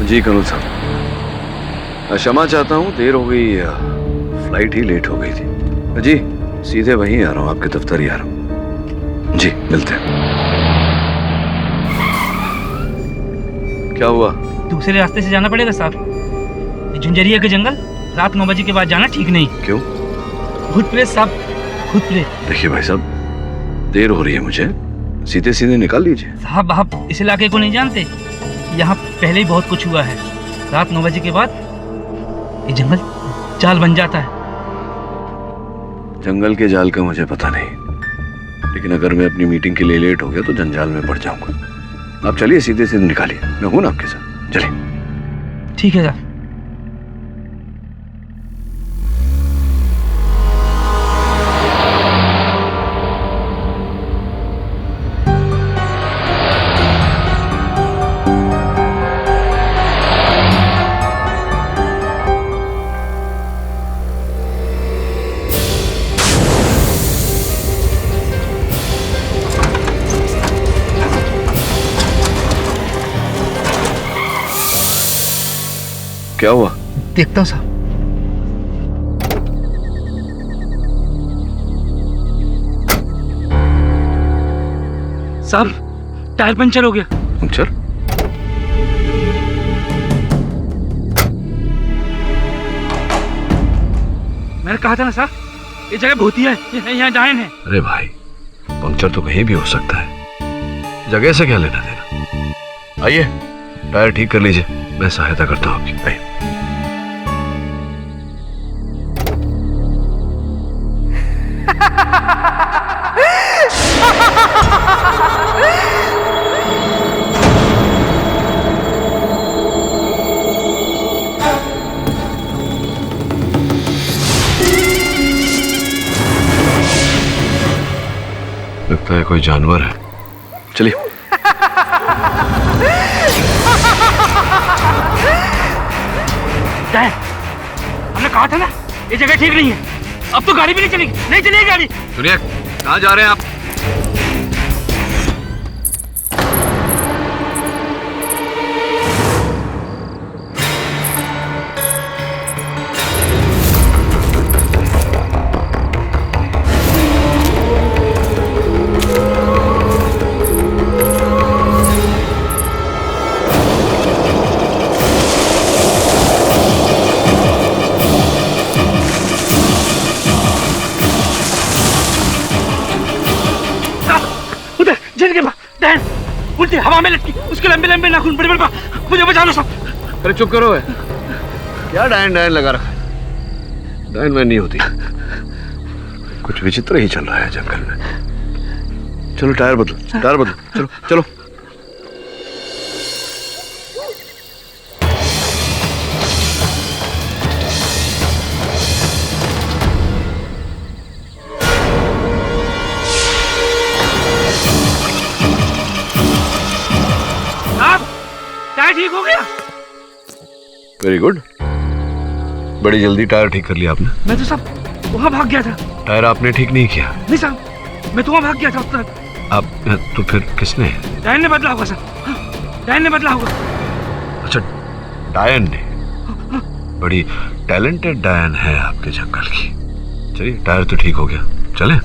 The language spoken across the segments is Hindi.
जी करूँ साहब, क्षमा चाहता हूँ, देर हो गई, फ्लाइट ही लेट हो गई थी। जी सीधे वहीं आ रहा हूँ, आपके दफ्तर ही आ रहा हूँ। जी मिलते हैं। क्या हुआ? दूसरे रास्ते से जाना पड़ेगा साहब। ये झुंझरिया के जंगल रात 9 बजे के बाद जाना ठीक नहीं। क्यों? भूत प्रेत साहब, भूत प्रेत। देखिए भाई साहब, देर हो रही है मुझे, सीधे सीधे निकाल लीजिए। साहब आप इस इलाके को नहीं जानते, यहाँ पहले ही बहुत कुछ हुआ है। रात 9 बजे के बाद ये जंगल जाल बन जाता है। जंगल के जाल का मुझे पता नहीं, लेकिन अगर मैं अपनी मीटिंग के लिए लेट हो गया तो जंजाल में पड़ जाऊंगा। आप चलिए, सीधे सीधे निकालिए, मैं हूं ना आपके साथ, चलिए। ठीक है साहब। क्या हुआ? देखता हूँ साहब। साहब टायर पंचर हो गया। पंचर? मैंने कहा था ना साहब, ये जगह भूतिया है, यहाँ डायन है। अरे भाई, पंचर तो कहीं भी हो सकता है, जगह से क्या लेना देना। आइए टायर ठीक कर लीजिए, मैं सहायता करता हूँ आपकी। आइए। लगता है कोई जानवर है, चलिए। हमने कहा था ना ये जगह ठीक नहीं है, अब तो गाड़ी भी नहीं चलेगी, नहीं चलेगी गाड़ी। सुनिए, कहाँ जा रहे हैं आप? उल्टी हवा में लटकी, उसके लंबे लंबे नाखून, बड़े बड़े, मुझे बचा लो साहब। अरे चुप करो है, क्या डायन डायन लगा रखा है? डायन मैन नहीं होती, कुछ विचित्र ही चल रहा है जंगल में। चलो टायर बदलो, टायर बदलो, चलो चलो। ठीक हो गया। वेरी गुड, बड़ी जल्दी टायर ठीक कर लिया आपने। मैं तो साहब वहाँ भाग गया था। टायर आपने ठीक नहीं किया? नहीं साहब, मैं तो वहाँ भाग गया था उस तरफ। आप तो फिर किसने? डायन ने बदला होगा साहब, डायन ने बदला होगा। अच्छा, डायन ने? बड़ी टैलेंटेड डायन है आपके जंगल की। चलिए टायर तो ठीक हो गया, चलें?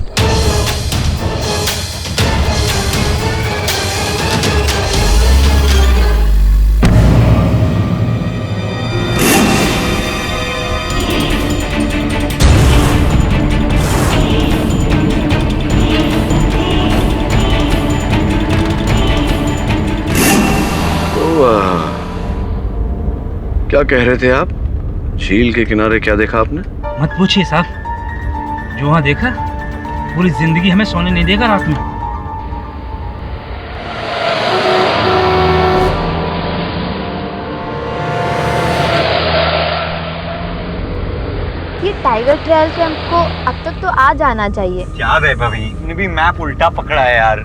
क्या कह रहे थे आप? झील के किनारे क्या देखा आपने? मत पूछिए साहब, जो वहाँ देखा पूरी जिंदगी हमें सोने नहीं देगा रात में। ये टाइगर ट्रायल कैंप को अब तक तो आ जाना चाहिए। क्या वैभवी, तूने भी मैप उल्टा पकड़ा है यार।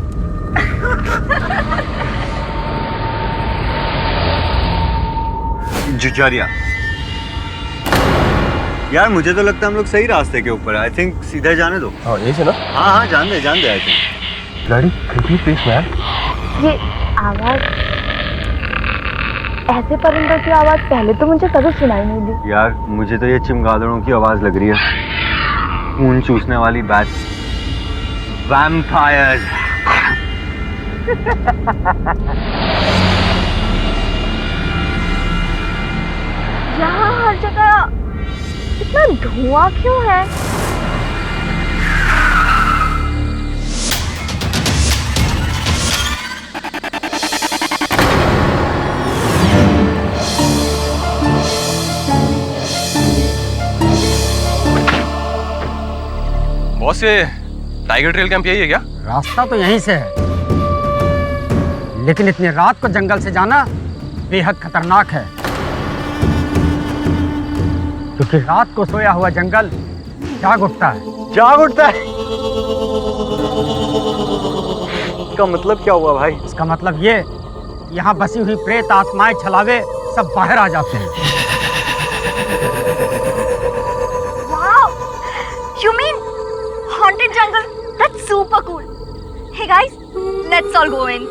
झुंझरिया यार, मुझे तो लगता है हम लोग सही रास्ते के ऊपर है। आई थिंक सीधे जाने दो। हाँ यही से ना? हाँ जान दे आई थिंक। गाड़ी खिड़की प्लीज मैम। ये आवाज ऐसे परिंदों की आवाज पहले तो मुझे कभी सुनाई नहीं दी। यार मुझे तो ये चमगादड़ों की आवाज लग रही है, खून चूसने वाली बैट, वैम्पायर्स। यहाँ हर जगह इतना धुआं क्यों है? बॉस ये टाइगर ट्रेल कैंप यही है क्या? रास्ता तो यहीं से है, लेकिन इतनी रात को जंगल से जाना बेहद खतरनाक है, क्योंकि रात को सोया हुआ जंगल जाग उठता है। जाग उठता है? इसका मतलब क्या हुआ भाई? इसका मतलब ये, यहाँ बसी हुई प्रेत आत्माएं छलावे सब बाहर आ जाते हैं। Wow! You mean haunted jungle? That's super cool. Hey guys, let's all go in.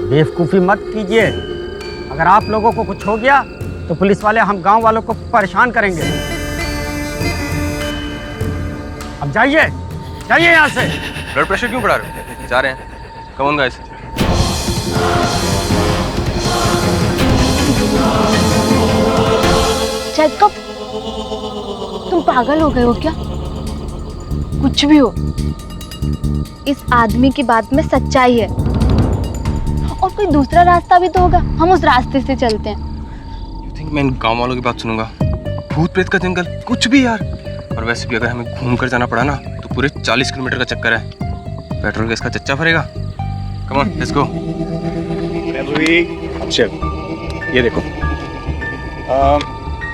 बेवकूफी मत कीजिए, अगर आप लोगों को कुछ हो गया तो पुलिस वाले हम गांव वालों को परेशान करेंगे। अब जाइए जाइए यहाँ से। ब्लड प्रेशर क्यों बढ़ा रहे हो? जा रहे हैं, कम ऑन गाइस। जैकब, तुम पागल हो गए हो क्या? कुछ भी हो, इस आदमी की बात में सच्चाई है, और कोई दूसरा रास्ता भी तो होगा, हम उस रास्ते से चलते हैं। You think मैं इन गाँव वालों की बात सुनूंगा? भूत प्रेत का जंगल, कुछ भी यार। और वैसे भी अगर हमें घूम कर जाना पड़ा ना तो पूरे 40 किलोमीटर का चक्कर है, पेट्रोल गैस का चच्चा भरेगा। Come on, let's go. ये देखो,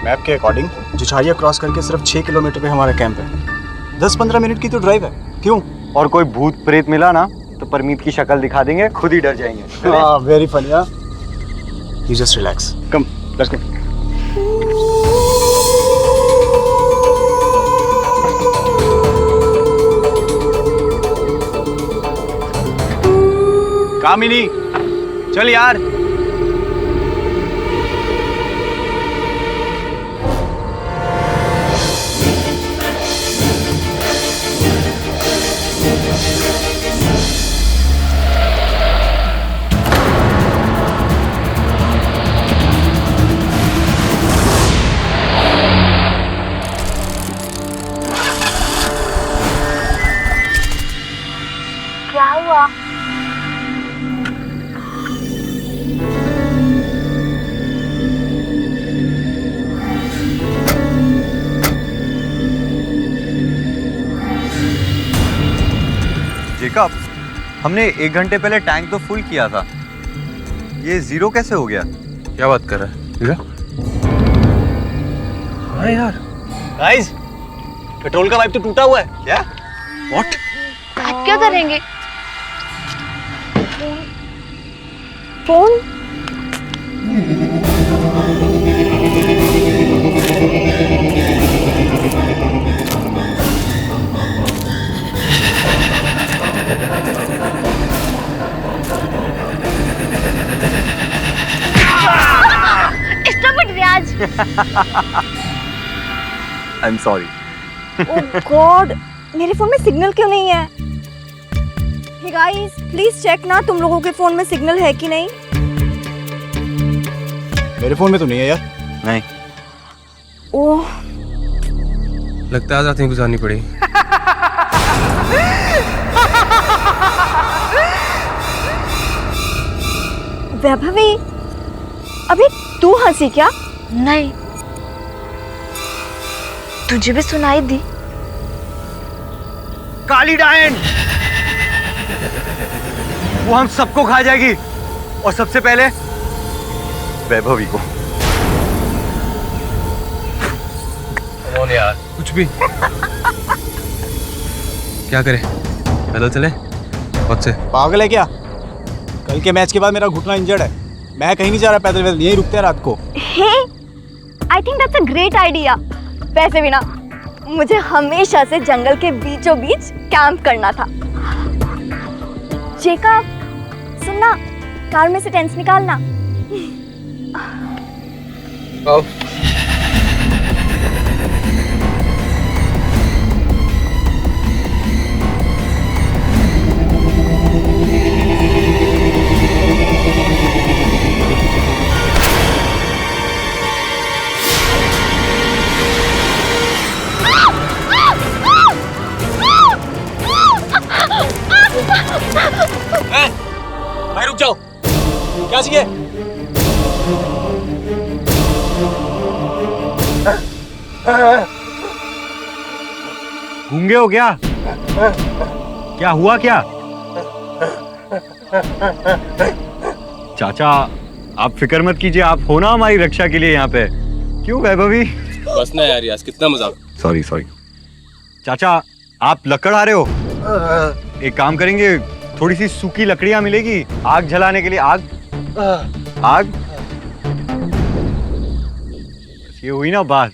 मैप के अकॉर्डिंग जुझारिया क्रॉस करके सिर्फ 6 किलोमीटर पे हमारा कैंप है। 10-15 मिनट की तो ड्राइव है। क्यों? और कोई भूत प्रेत मिला ना तो परमीत की शक्ल दिखा देंगे, खुद ही डर जाएंगे। हाँ, very funny. You just relax, come let's go. Kamini, चल यार। क्या हुआ? जेकब, हमने 1 घंटे पहले टैंक तो फुल किया था, ये 0 कैसे हो गया? क्या बात कर रहा है? हीरा? हाँ यार। गाइस, पेट्रोल का पाइप तो टूटा हुआ है। क्या? What? आप क्या करेंगे? Phone? Stop it, Riyaz. I am sorry. Oh God, मेरे फोन में सिग्नल क्यों नहीं है? हे गाइस, प्लीज चेक ना, तुम लोगों के फोन में सिग्नल है कि नहीं? मेरे फोन में तो नहीं है यार। नहीं। ओह, लगता है आज रात ही गुजारनी पड़ी। वैभवी, अभी तू हंसी क्या? नहीं, तुझे भी सुनाई दी? काली डायन, वो हम सबको खा जाएगी, और सबसे पहले वैभवी को। कौन यार? कुछ भी। क्या करें? पैदल चले? बहुत से। पागल है क्या? कल के मैच के बाद मेरा घुटना इंजर्ड है, मैं कहीं नहीं जा रहा पैदल वैदल, यहीं रुकते हैं रात को। Hey, I think that's a great idea. वैसे भी ना, मुझे हमेशा से जंगल के बीचों बीच कैंप करना था। जेकब, सुनना, कार में से टेंस निकालना। आओ। भाई रुक जाओ, क्या चाहिए? गूंगे हो क्या? क्या हुआ क्या? चाचा आप फिक्र मत कीजिए, आप हो ना हमारी रक्षा के लिए यहाँ पे। क्यों वैभवी? बस ना यार, यार कितना मजाक। Sorry sorry. चाचा आप लकड़ आ रहे हो? एक काम करेंगे, थोड़ी सी सूखी लकड़ियां मिलेगी आग जलाने के लिए। आग आग ये हुई ना बात।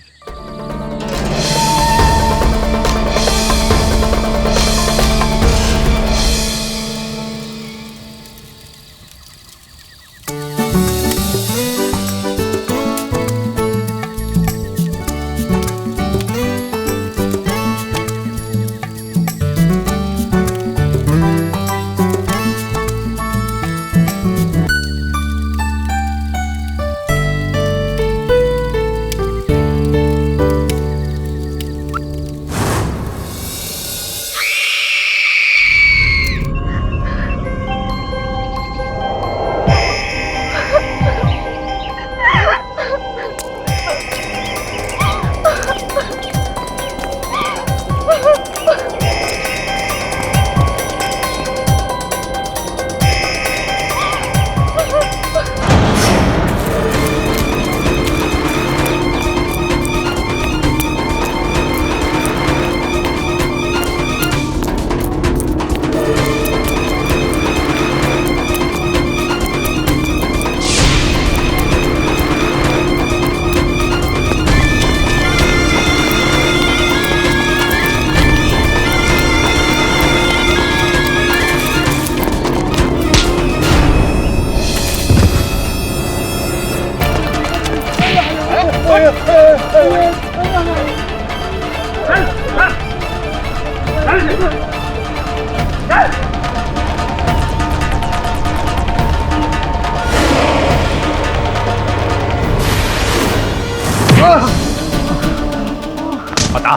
बता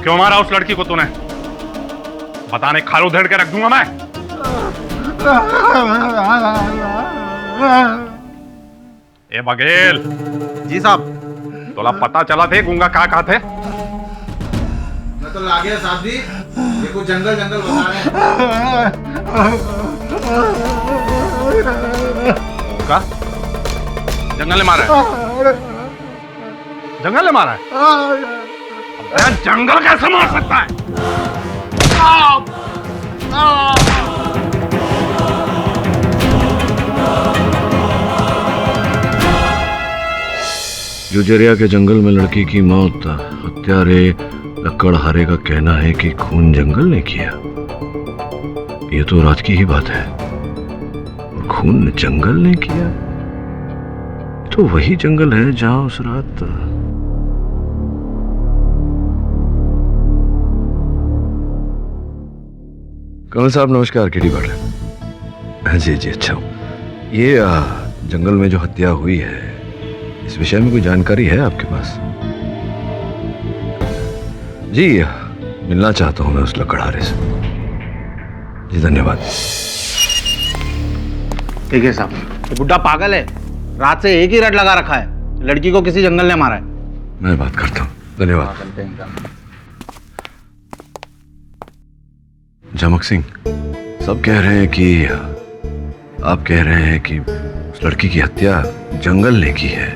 क्यों मारा उस लड़की को तूने? बताने खाल उधेड़ के रख दूंगा मैं। ए बघेल। जी साहब। तोला पता चला थे गूंगा कहा थे? मैं तो लागे साहब जी, ये कुछ जंगल जंगल बता रहे का? जंगल ने मारा है? जंगल ने मारा है? अबे जंगल कैसे मार सकता है? जुजरिया के जंगल में लड़की की मौत हत्यारे लकड़हारे का कहना है कि खून जंगल ने किया। ये तो रात की ही बात है, और खून जंगल ने किया तो वही जंगल है जहां उस रात कमल साहब नमस्कार। केडी बात है? जी जी अच्छा। ये जंगल में जो हत्या हुई है इस विषय में कोई जानकारी है आपके पास? जी मिलना चाहता हूं मैं उस लकड़हारे से। जी धन्यवाद। ठीक है साहब, ये बुड्ढा पागल है, रात से एक ही रट लगा रखा है, लड़की को किसी जंगल ने मारा है। मैं बात करता हूँ, धन्यवाद। झमक सिंह, सब कह रहे हैं कि आप कह रहे हैं कि उस लड़की की हत्या जंगल ने की है।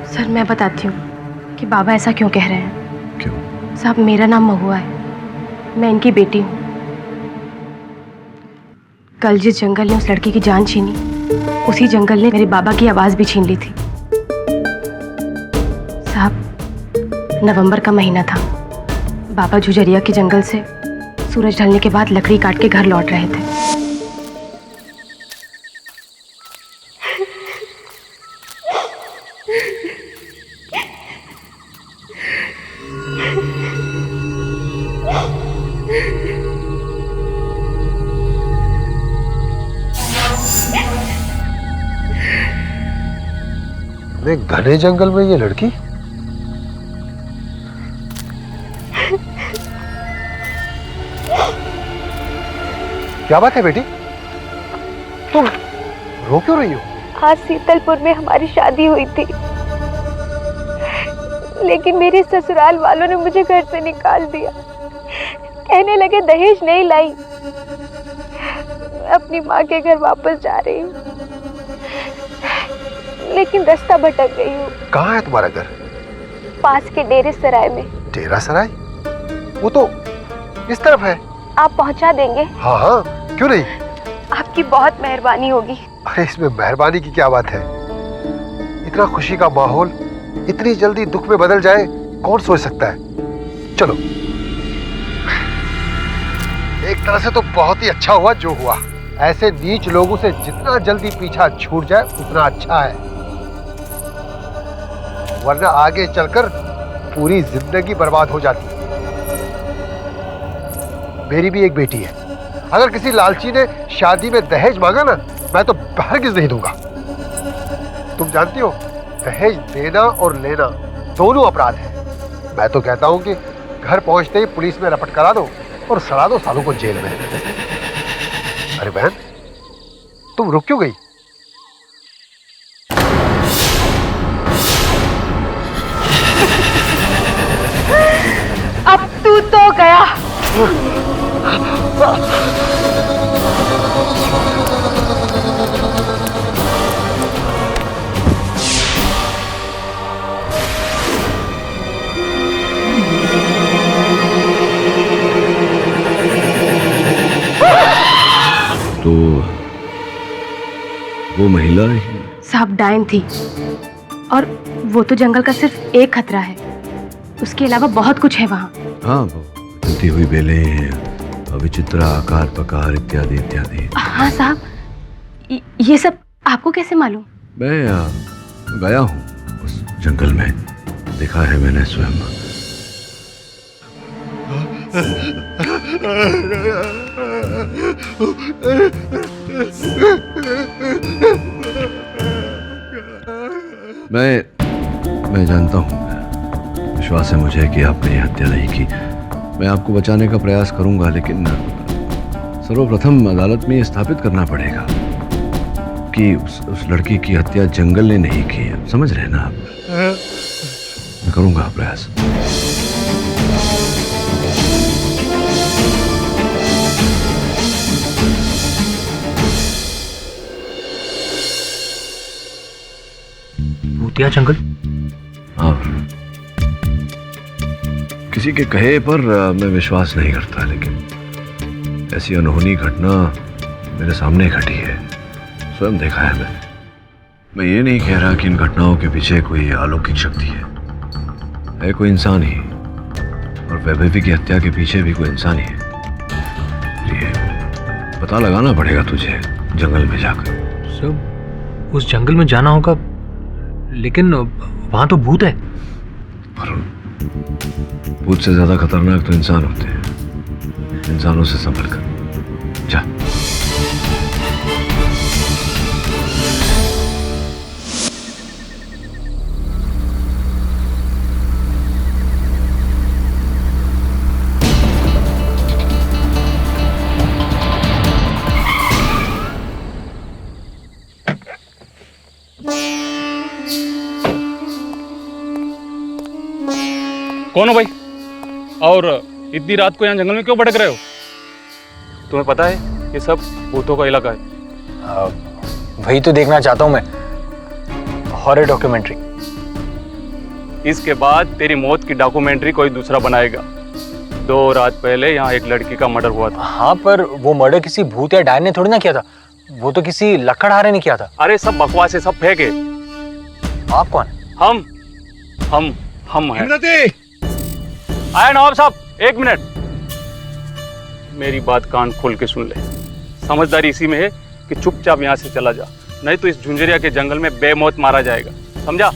सर मैं बताती हूँ कि बाबा ऐसा क्यों कह रहे हैं। क्यों? साहब मेरा नाम महुआ है, मैं इनकी बेटी हूँ। कल जिस जंगल ने उस लड़की की जान छीनी, उसी जंगल ने मेरे बाबा की आवाज भी छीन ली थी। साहब नवंबर का महीना था, बाबा झुझरिया के जंगल से सूरज ढलने के बाद लकड़ी काट के घर लौट रहे थे। घने जंगल में ये लड़की? क्या बात है बेटी, तुम रो क्यों रही हो? आज शीतलपुर में हमारी शादी हुई थी, लेकिन मेरे ससुराल वालों ने मुझे घर से निकाल दिया। कहने लगे दहेज नहीं लाई। मैं अपनी माँ के घर वापस जा रही हूँ, लेकिन रास्ता भटक गई हूँ। कहाँ है तुम्हारा घर? पास के डेरे सराय में। डेरा सराय? वो तो इस तरफ है। आप पहुँचा देंगे? हाँ हाँ, क्यों नहीं। आपकी बहुत मेहरबानी होगी। अरे इसमें मेहरबानी की क्या बात है। इतना खुशी का माहौल इतनी जल्दी दुख में बदल जाए, कौन सोच सकता है। चलो। एक तरह से तो बहुत ही अच्छा हुआ जो हुआ। ऐसे नीच लोगों से जितना जल्दी पीछा छूट जाए उतना अच्छा है, वरना आगे चलकर पूरी जिंदगी बर्बाद हो जाती है। मेरी भी एक बेटी है, अगर किसी लालची ने शादी में दहेज मांगा ना, मैं तो हरगिज नहीं दूंगा। तुम जानती हो, दहेज देना और लेना दोनों अपराध है। मैं तो कहता हूं कि घर पहुंचते ही पुलिस में रपट करा दो और सड़ा दो सालों को जेल में। अरे बहन, तुम रुक क्यों गई? अब तू तो गया। तो वो महिला साहब डायन थी, और वो तो जंगल का सिर्फ एक खतरा है, उसके अलावा बहुत कुछ है वहाँ। हाँ, वो टूटी हुई बेलें, विचित्र आकार प्रकार इत्यादि इत्यादि। हाँ साहब, ये सब आपको कैसे मालूम? मैं गया हूँ उस जंगल में, देखा है मैंने स्वयं। मैं जानता हूँ, विश्वास है मुझे कि आपने ये हत्या नहीं की। मैं आपको बचाने का प्रयास करूंगा, लेकिन सर्वप्रथम अदालत में ये स्थापित करना पड़ेगा कि उस लड़की की हत्या जंगल ने नहीं की है। समझ रहे ना आप? मैं करूंगा प्रयास। भूतिया जंगल? हाँ, किसी के कहे पर मैं विश्वास नहीं करता, लेकिन ऐसी अनहोनी घटना मेरे सामने घटी है, स्वयं देखा है मैंने। मैं ये नहीं कह रहा कि इन घटनाओं के पीछे कोई अलौकिक शक्ति है कोई इंसान ही, और वैभवी की हत्या के पीछे भी कोई इंसान ही है। ये पता लगाना पड़ेगा तुझे जंगल में जाकर। सब उस जंगल में जाना होगा, लेकिन वहां तो भूत है। भूत से ज्यादा खतरनाक तो इंसान होते हैं। इंसानों से संभल कर जा। कौन हो भाई? और इतनी रात को यहाँ जंगल में क्यों भटक रहे हो? तुम्हें पता है ये सब भूतों का इलाका है। वही तो देखना चाहता हूँ मैं, हॉरर डॉक्यूमेंट्री। इसके बाद तेरी मौत की डॉक्यूमेंट्री कोई दूसरा बनाएगा। 2 रात पहले यहाँ एक लड़की का मर्डर हुआ था। हाँ, पर वो मर्डर किसी भूत या डायन ने थोड़ी ना किया था, वो तो किसी लकड़हारे ने किया था। अरे सब बकवास है, सब फेंके। आप कौन? हम हैं। आया नवाब साहब, एक मिनट, मेरी बात कान खोल के सुन ले। समझदारी इसी में है कि चुपचाप यहाँ से चला जा, नहीं तो इस झुंझुरिया के जंगल में बेमौत मारा जाएगा, समझा?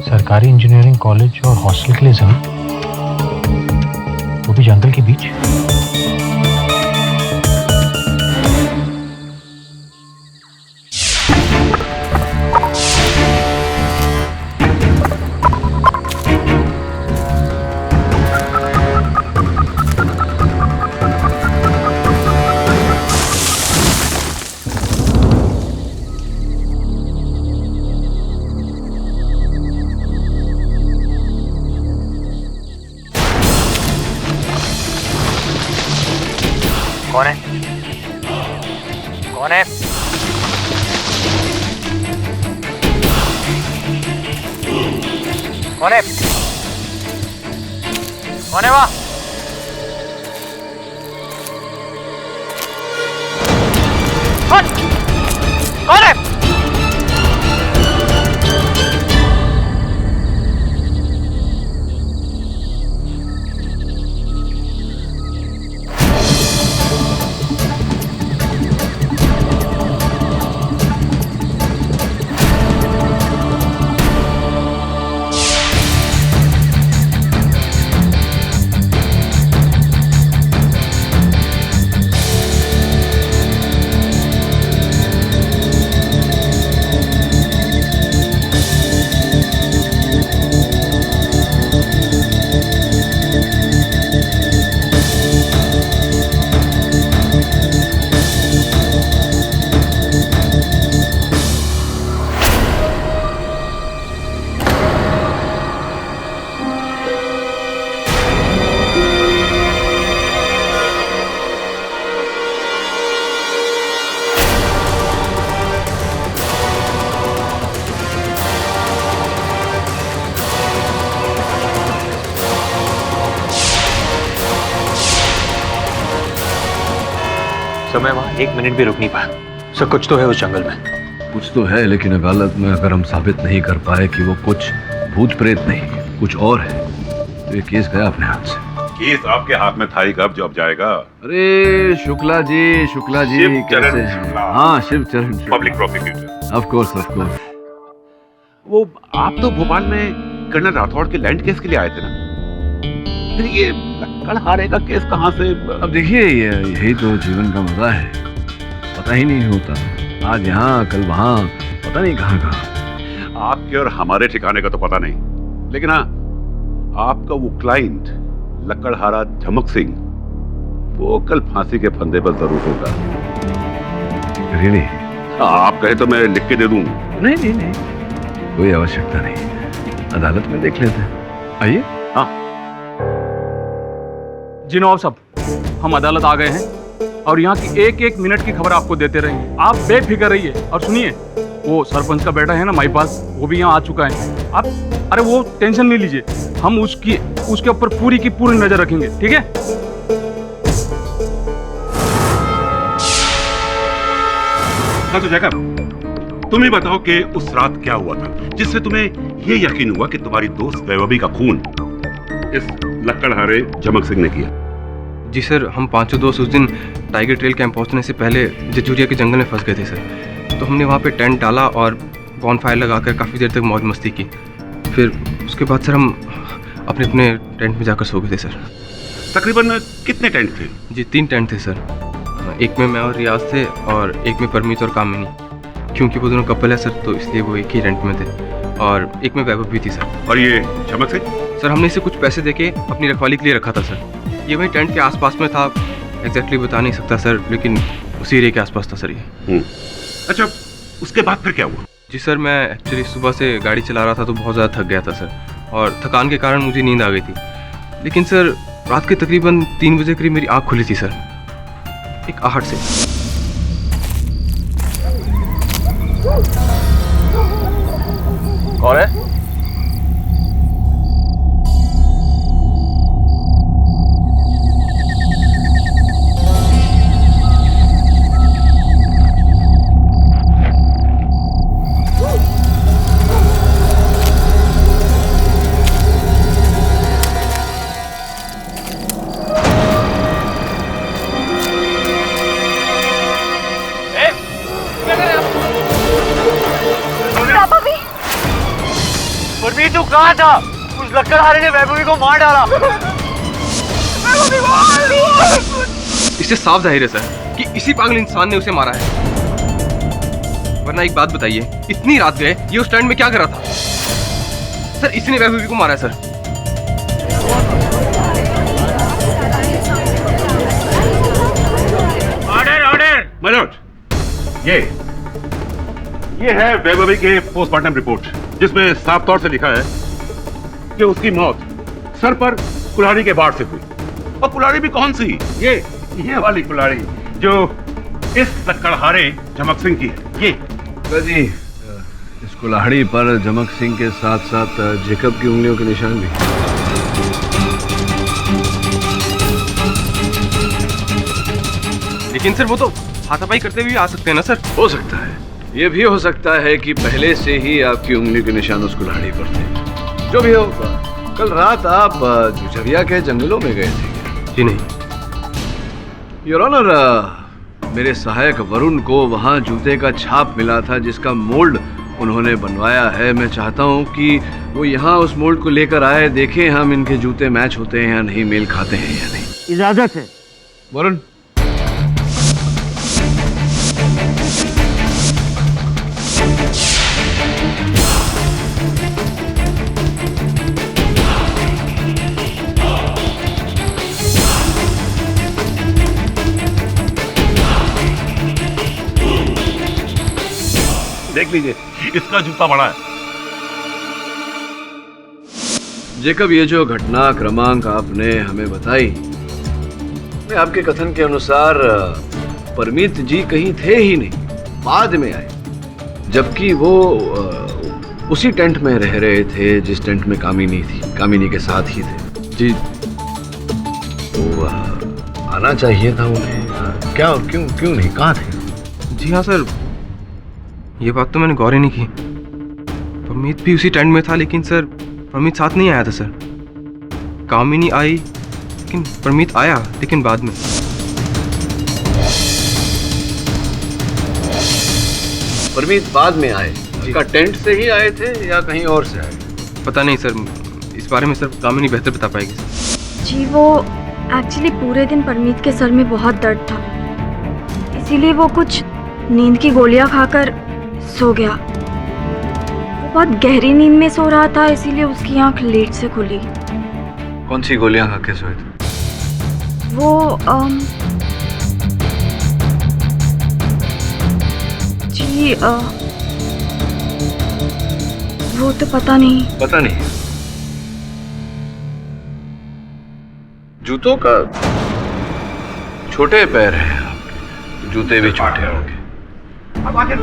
सरकारी इंजीनियरिंग कॉलेज और हॉस्टल के लिए जमीन, वो भी जंगल के बीच। कौन है? कौन है? कौन है? कौन है वहाँ? कौन है? तो मैं वहाँ 1 मिनट भी रुक नहीं पाया। सर कुछ तो है उस जंगल में। कुछ तो है, लेकिन अदालत में अगर हम साबित नहीं कर पाए कि वो कुछ भूत प्रेत नहीं कुछ और है, तो ये केस गया अपने हाथ से। केस आपके हाथ में था ही कब जो अब जाएगा। अरे शुक्ला जी कैसे हैं? हाँ, शिव चरण पब्लिक प्रोसिक्यूटर। Of course. वो आप तो भोपाल में कर्नल राठौड़ के लैंड केस के लिए आए थे ना, फिर ये लक्कड़हारे का केस कहाँ से? अब देखिए, यही तो जीवन का मजा है, पता ही नहीं होता, आज यहाँ कल वहाँ, पता नहीं कहाँ कहाँ। आपके और हमारे ठिकाने का तो पता नहीं, लेकिन हाँ, आपका वो क्लाइंट लक्कड़हारा झमक सिंह, वो कल फांसी के फंदे पर जरूर होगा। रियली? आप कहे तो मैं लिख के दे दूं। नहीं, कोई आवश्यकता नहीं, अदालत में देख लेते हैं। आइए। हाँ जी नवाब साहब, हम अदालत आ गए हैं और यहाँ की एक एक मिनट की खबर आपको देते रहेंगे। आप बेफिक्र रहिए। और सुनिए, वो सरपंच का बेटा है ना महिपाल, वो भी यहाँ आ चुका है। आप अरे वो टेंशन नहीं लीजिए, हम उसके ऊपर पूरी की पूरी नजर रखेंगे, ठीक है? हाँ तो जैकब, तुम ही बताओ कि उस रात क्या हुआ था जिससे तुम्हें ये यकीन हुआ कि तुम्हारी दोस्त वैभवी का खून इस लक्कड़हारे झमक सिंह ने किया? जी सर, हम पांचों दोस्त उस दिन टाइगर ट्रेल कैंप पहुंचने से पहले झुंझुरिया के जंगल में फंस गए थे सर। तो हमने वहाँ पे टेंट डाला और बॉनफायर लगाकर काफ़ी देर तक मौज मस्ती की। फिर उसके बाद सर हम अपने अपने टेंट में जाकर सो गए थे सर। तकरीबन कितने टेंट थे? जी 3 टेंट थे सर। एक में मैं और रियाज थे और एक में परमीत और कामिनी, क्योंकि वो दोनों कपल है सर, तो इसलिए वो एक ही टेंट में थे। और एक में वैभव भी थी सर। और ये झमक सिंह? सर हमने इसे कुछ पैसे देके अपनी रखवाली के लिए रखा था सर। ये वही टेंट के आसपास में था, एग्जैक्टली बता नहीं सकता सर, लेकिन उसी एरिया के आसपास था सर ये। अच्छा, उसके बाद फिर क्या हुआ? जी सर, मैं एक्चुअली सुबह से गाड़ी चला रहा था तो बहुत ज़्यादा थक गया था सर, और थकान के कारण मुझे नींद आ गई थी। लेकिन सर रात के तकरीबन 3 बजे करीब मेरी आँख खुली थी सर, एक आहट से। कौन है? परमीत तू कहाँ था? उस लकड़हारे ने वैभवी को मार डाला। इससे साफ जाहिर है सर कि इसी पागल इंसान ने उसे मारा है। वरना एक बात बताइए, इतनी रात गए ये उस स्टैंड में क्या कर रहा था? सर इसने वैभवी को मारा है सर। ऑर्डर ऑर्डर मनोज, ये है वैभवी के पोस्टमार्टम रिपोर्ट, जिसमें साफ तौर से लिखा है कि उसकी मौत सर पर कुल्हाड़ी के वार से हुई। और कुल्हाड़ी भी कौन सी? ये वाली कुल्हाड़ी जो इस लकड़हारे झमक सिंह की है। ये जी, इस कुल्हाड़ी पर झमक सिंह के साथ साथ जेकब की उंगलियों के निशान भी। लेकिन सर वो तो हाथापाई करते हुए आ सकते हैं ना सर? हो सकता है, ये भी हो सकता है कि पहले से ही आपकी उंगली के निशान उस कुल्हाड़ी पर थे। जो भी हो, कल रात आप झुझरिया के जंगलों में गए थे? जी नहीं योर ऑनर, मेरे सहायक वरुण को वहाँ जूते का छाप मिला था जिसका मोल्ड उन्होंने बनवाया है। मैं चाहता हूँ कि वो यहाँ उस मोल्ड को लेकर आए, देखें हम इनके जूते मैच होते हैं या नहीं, मेल खाते हैं या नहीं। इजाजत है वरुण। देख लीजिए, इसका जूता बड़ा है। जेकब, ये जो घटना क्रमांक आपने हमें बताई, आपके कथन के अनुसार परमीत जी कहीं थे ही नहीं, बाद में आए, जबकि वो उसी टेंट में रह रहे थे जिस टेंट में कामिनी थी, कामिनी के साथ ही थे। जी, तो आना चाहिए था उन्हें। क्या, क्यों नहीं, कहाँ थे? जी हाँ सर, ये बात तो मैंने गौर ही नहीं की। परमीत भी उसी टेंट में था, लेकिन सर परमीत साथ नहीं आया था सर। कामिनी आई, लेकिन परमीत आया, लेकिन बाद में। परमीत बाद में आए? उसका टेंट से ही आए थे या कहीं और से आए? पता नहीं सर, इस बारे में सर कामिनी बेहतर बता पाएगी सर। जी वो एक्चुअली पूरे दिन परमीत के सर में बहुत दर्द था, इसीलिए वो कुछ नींद की गोलियां खाकर सो गया। वो बहुत गहरी नींद में सो रहा था, इसीलिए उसकी आंख लेट से खुली। कौन सी गोलियां खा के सोए थे? वो जी वो तो पता नहीं। पता नहीं? जूतों का छोटे पैर हैं आपके, जूते भी छोटे होंगे। अब आखिर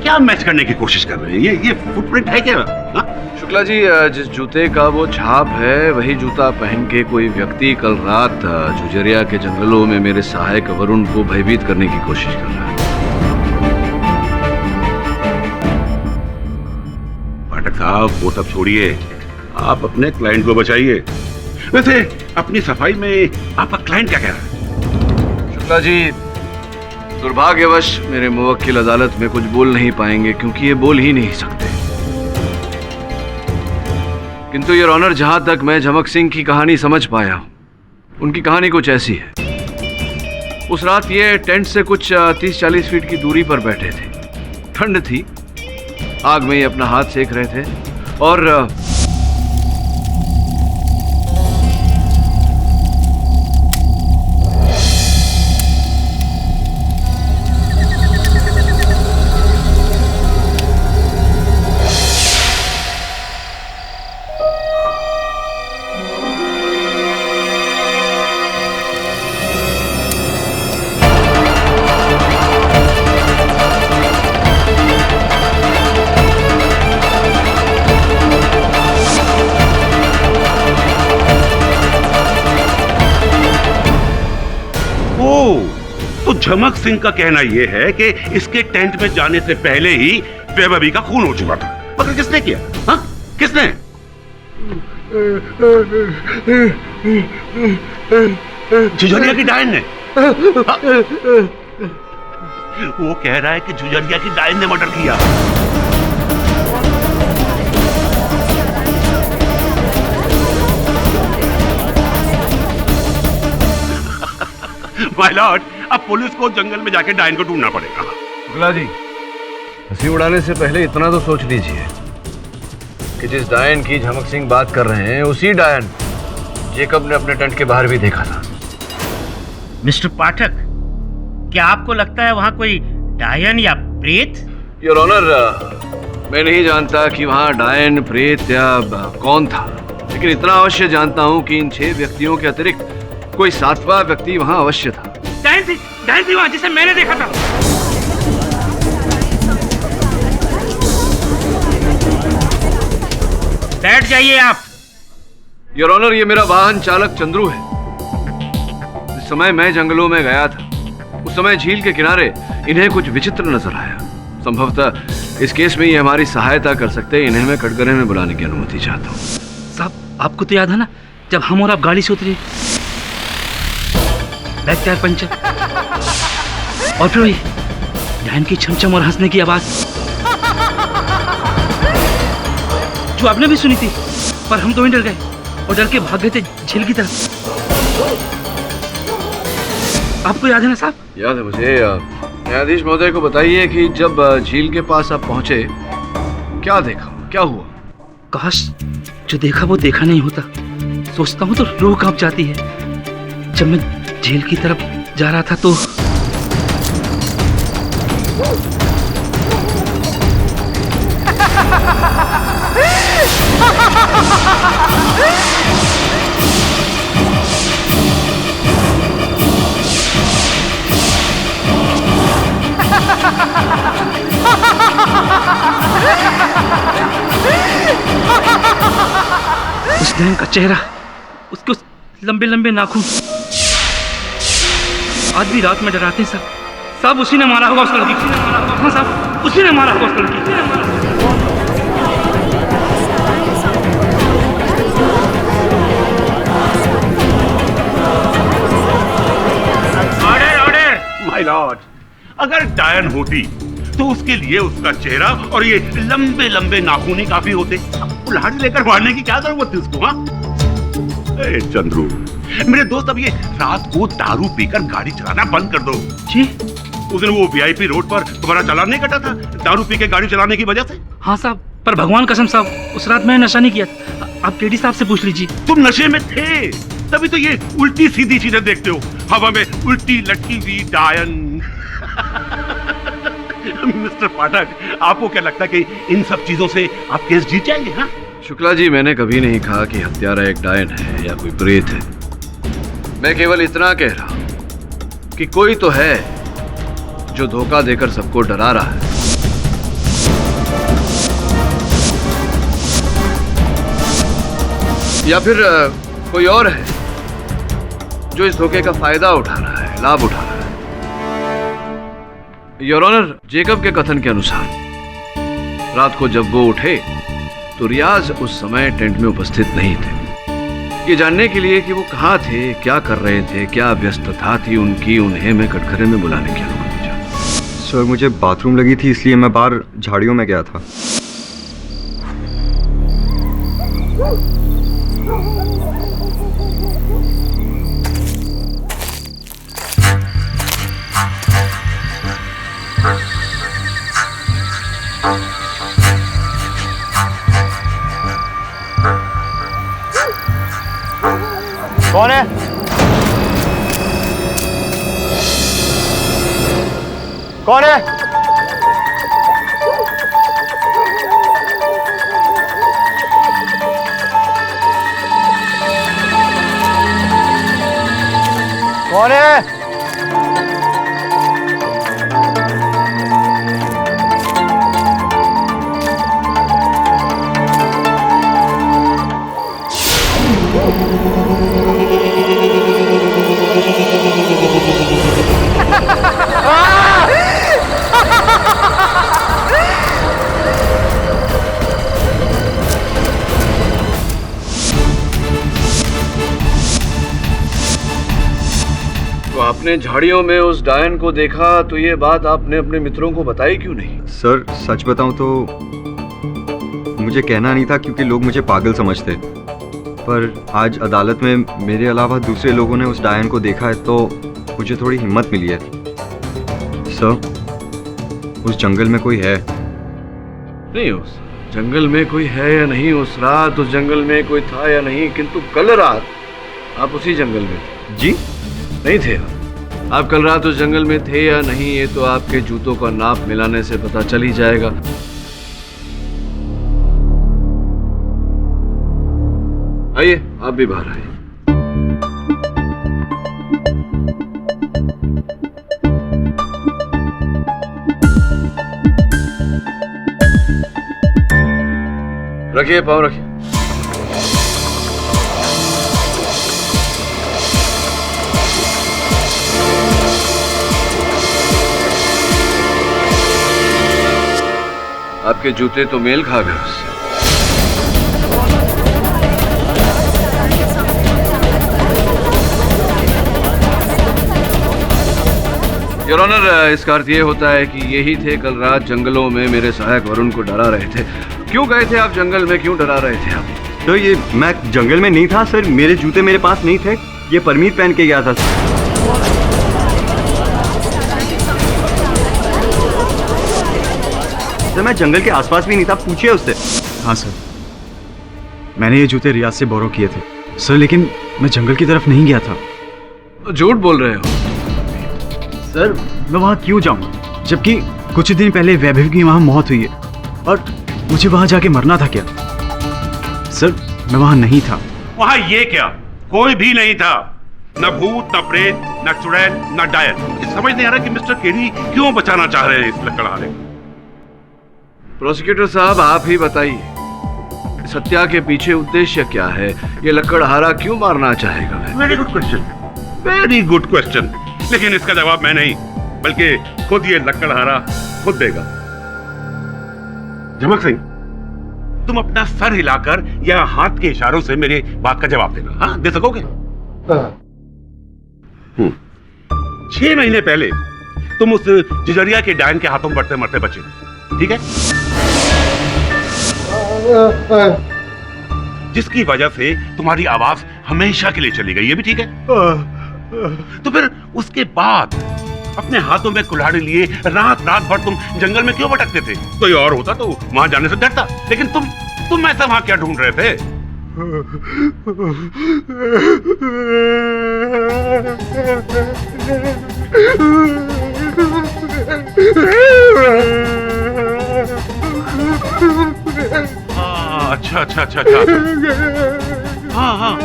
क्या मैच करने की कोशिश कर रहे हैं? ये फुटप्रिंट है क्या? हा? शुक्ला जी, जिस जूते का वो छाप है, वही जूता पहन के कोई व्यक्ति कल रात झुझरिया के जंगलों में मेरे सहायक वरुण को भयभीत करने की कोशिश कर रहा है। पाठक साहब, वो सब छोड़िए, आप अपने क्लाइंट को बचाइए। वैसे अपनी सफाई में आपका क्लाइंट क्या कह रहा है? शुक्ला जी, दुर्भाग्यवश मेरे मुवक्किल अदालत में कुछ बोल नहीं पाएंगे, क्योंकि ये बोल ही नहीं सकते। किंतु योर ऑनर, जहां तक मैं झमक सिंह की कहानी समझ पाया हूं, उनकी कहानी कुछ ऐसी है। उस रात ये टेंट से कुछ 30-40 फीट की दूरी पर बैठे थे। ठंड थी, आग में ये अपना हाथ सेक रहे थे, और झमक सिंह का कहना यह है कि इसके टेंट में जाने से पहले ही वैभवी का खून हो चुका था। मगर किसने किया? हाँ, किसने? झुझरिया की डायन ने। वो कह रहा है कि झुझरिया की डायन ने मर्डर किया। माय लॉर्ड, अब पुलिस को जंगल में जाके डायन को ढूंढना पड़ेगा। शुक्ला जी, हंसी उड़ाने से पहले इतना तो सोच लीजिए कि जिस डायन की झमक सिंह बात कर रहे हैं उसी डायन जेकब ने अपने टेंट के बाहर भी देखा था। मिस्टर पाठक, क्या आपको लगता है वहां कोई डायन या प्रेत? योर ऑनर, मैं नहीं जानता कि वहां डायन, प्रेत या कौन था, लेकिन इतना अवश्य जानता हूं कि इन 6 व्यक्तियों के अतिरिक्त कोई 7वां व्यक्ति वहां अवश्य था। डायन थी वहां, जिसे मैंने देखा था। बैठ जाइए आप। योर ऑनर, ये मेरा वाहन चालक चंद्रू है। जिस समय मैं जंगलों में गया था उस समय झील के किनारे इन्हें कुछ विचित्र नजर आया। संभवतः इस केस में ये हमारी सहायता कर सकते हैं। इन्हें मैं कटघरे में बुलाने की अनुमति चाहता हूँ। साहब, आपको तो याद है ना जब हम और आप गाड़ी से उतरे, बैक टायर पंचर और फिर वही डायन की छमछम और हंसने की आवाज जो आपने भी सुनी थी, पर हम तो डर गए और डर के भाग गए थे झील की तरफ। आपको याद है ना साहब? याद है मुझे। न्यायाधीश महोदय को बताइए कि जब झील के पास आप पहुंचे क्या देखा, क्या हुआ? काश जो देखा वो देखा नहीं होता। सोचता हूँ तो रूह कांप जाती है। जब मैं झील की तरफ जा रहा था तो उस डायन का चेहरा, उसके उस लंबे लंबे नाखून आज भी रात में डराते हैं साहब। साहब, उसी ने मारा होगा उस लड़की को। हाँ साहब, उसी ने मारा होगा उस लड़की को। माय लॉर्ड, अगर डायन होती तो उसके लिए उसका चेहरा और ये लंबे लंबे नाखून ही काफी होते। कुल्हाड़ी लेकर मारने की क्या जरूरत थी उसको? हाँ चंद्रू, मेरे दोस्त, अब ये रात को दारू पीकर गाड़ी चलाना बंद कर दो। जी? उस दिन वो वीआईपी रोड पर तुम्हारा चालान नहीं कटा था दारू पी के गाड़ी चलाने की वजह से? हाँ साहब, पर भगवान कसम साहब, उस रात मैंने नशा नहीं किया। आप केडी साहब से पूछ लीजिए। तुम नशे में थे, तभी तो ये उल्टी सीधी चीजें देखते हो। हवा में उल्टी लटकी हुई डायन। मिस्टर पाठक, आपको क्या लगता है कि इन सब चीजों से आप केस जीत जाएंगे? हाँ शुक्ला जी, मैंने कभी नहीं कहा कि हत्यारा एक डायन है या कोई प्रेत है। मैं केवल इतना कह रहा हूं कि कोई तो है जो धोखा देकर सबको डरा रहा है। या फिर कोई और है जो इस धोखे का फायदा उठा रहा है, लाभ उठा रहा है। योर ऑनर, जेकब के कथन के अनुसार रात को जब वो उठे तो रियाज उस समय टेंट में उपस्थित नहीं थे। ये जानने के लिए कि वो कहाँ थे, क्या कर रहे थे, क्या व्यस्तता थी उनकी, उन्हें मैं कटघरे में बुलाने की अनुमति चाहता हूं। सर, मुझे बाथरूम लगी थी इसलिए मैं बाहर झाड़ियों में गया था। कौन है? कौन है? कौन है? आपने झाड़ियों में उस डायन को देखा तो ये बात आपने अपने मित्रों को बताई क्यों नहीं? सर सच बताऊं तो मुझे कहना नहीं था क्योंकि लोग मुझे पागल समझते, पर आज अदालत में मेरे अलावा दूसरे लोगों ने उस डायन को देखा है तो मुझे थोड़ी हिम्मत मिली है। सर उस जंगल में कोई है? नहीं, उस जंगल में कोई है या नहीं, उस रात उस जंगल में कोई था या नहीं, किंतु कल रात आप उसी जंगल में थे। जी नहीं थे आप कल रात उस जंगल में थे या नहीं, ये तो आपके जूतों का नाप मिलाने से पता चल ही जाएगा। आइए, आप भी बाहर आइए। रखिए, पाँव रखिए। आपके जूते तो मेल खा गए उससे। योर ऑनर, इसका अर्थ ये होता है कि यही थे कल रात जंगलों में मेरे सहायक वरुण को डरा रहे थे। क्यों गए थे आप जंगल में, क्यों डरा रहे थे आप? तो ये मैं जंगल में नहीं था सर, मेरे जूते मेरे पास नहीं थे, ये परमीत पहन के गया था सर। मैं जंगल के आसपास भी नहीं था, पूछिए उससे। हाँ सर, मैंने ये जूते रियाज से बोरो किए थे सर, लेकिन मैं जंगल की तरफ नहीं गया था। झूठ बोल रहे हो सर। मैं वहाँ क्यों जाऊँगा जबकि कुछ दिन पहले वैभव की वहाँ मौत हुई है और मुझे वहाँ जाके मरना था क्या? सर मैं वहाँ नहीं था। वहां ये क्या, कोई भी नहीं था, न भूत न प्रेत न चुड़ैल न डायन। समझ नहीं आ रहा कि मिस्टर केरी क्यों बचाना चाह रहे हैं इस लकड़हारे को। प्रोसिक्यूटर साहब, आप ही बताइए, इस हत्या के पीछे उद्देश्य क्या है? ये लकड़हारा क्यों मारना चाहेगा? Very good question, very good question, लेकिन इसका जवाब मैं नहीं बल्कि खुद ये लकड़हारा खुद देगा। झमक सिंह, तुम अपना सर हिलाकर या हाथ के इशारों से मेरी बात का जवाब देना। हाँ, दे सकोगे? 6 महीने पहले तुम उस जिजरिया के डायन के हाथों बढ़ते मरते बचे, ठीक है? जिसकी वजह से तुम्हारी आवाज हमेशा के लिए चली गई, ये भी ठीक है? तो फिर उसके बाद अपने हाथों में कुल्हाड़ी लिए रात रात भर तुम जंगल में क्यों भटकते थे? कोई और होता तो वहां जाने से डरता, लेकिन तुम ऐसा वहां क्या ढूंढ रहे थे? अच्छा अच्छा अच्छा अच्छा, हाँ हाँ,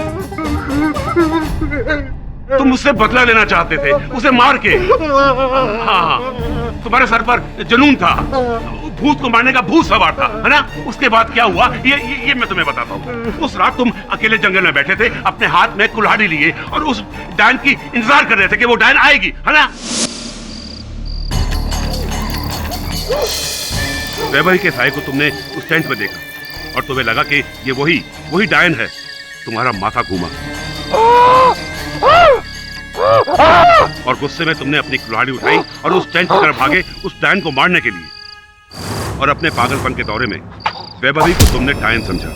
तुम उससे बदला लेना चाहते थे, उसे मार के। हाँ, तुम्हारे सर पर जुनून था, भूत को मारने का भूत सवार था, है ना? उसके बाद क्या हुआ ये मैं तुम्हें बताता हूँ। उस रात तुम अकेले जंगल में बैठे थे, अपने हाथ में कुल्हाड़ी लिए और उस डायन की इंतजार कर रहे थे कि वो डायन आएगी, है ना? वैभवी के साये को तुमने उस टेंट में देखा और तुम्हें लगा कि ये वही डायन है। तुम्हारा माथा घूमा और गुस्से में तुमने अपनी कुल्हाड़ी उठाई और उस टेंट की तरफ भागे उस डायन को मारने के लिए। और अपने पागलपन के दौरे में वैभवी को तुमने डायन समझा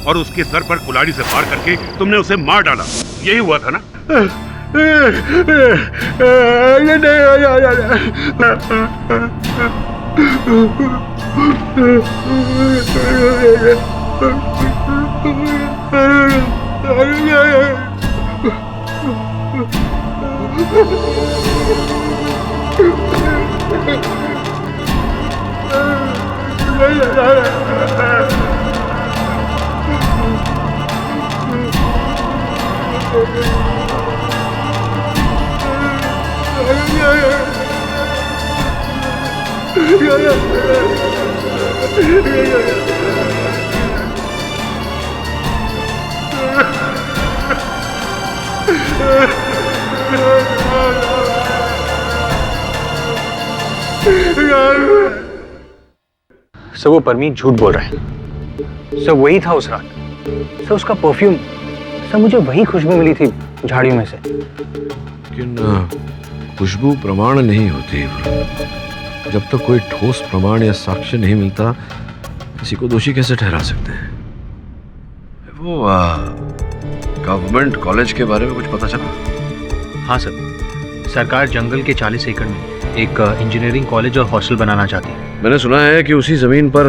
और उसके सर पर कुल्हाड़ी से वार करके तुमने उसे मार डाला। यही हुआ था ना? सर वो परमीत झूठ बोल रहा है। सर वही था उस रात। सर उसका परफ्यूम, सर मुझे वही खुशबू मिली थी झाड़ियों में से। लेकिन खुशबू प्रमाण नहीं होती। जब तक कोई ठोस प्रमाण या साक्ष्य नहीं मिलता, किसी को दोषी कैसे ठहरा सकते हैं? वो गवर्नमेंट कॉलेज के बारे में कुछ पता चला? हाँ सर, सरकार जंगल के 40 एकड़ में एक इंजीनियरिंग कॉलेज और हॉस्टल बनाना चाहती है। मैंने सुना है कि उसी जमीन पर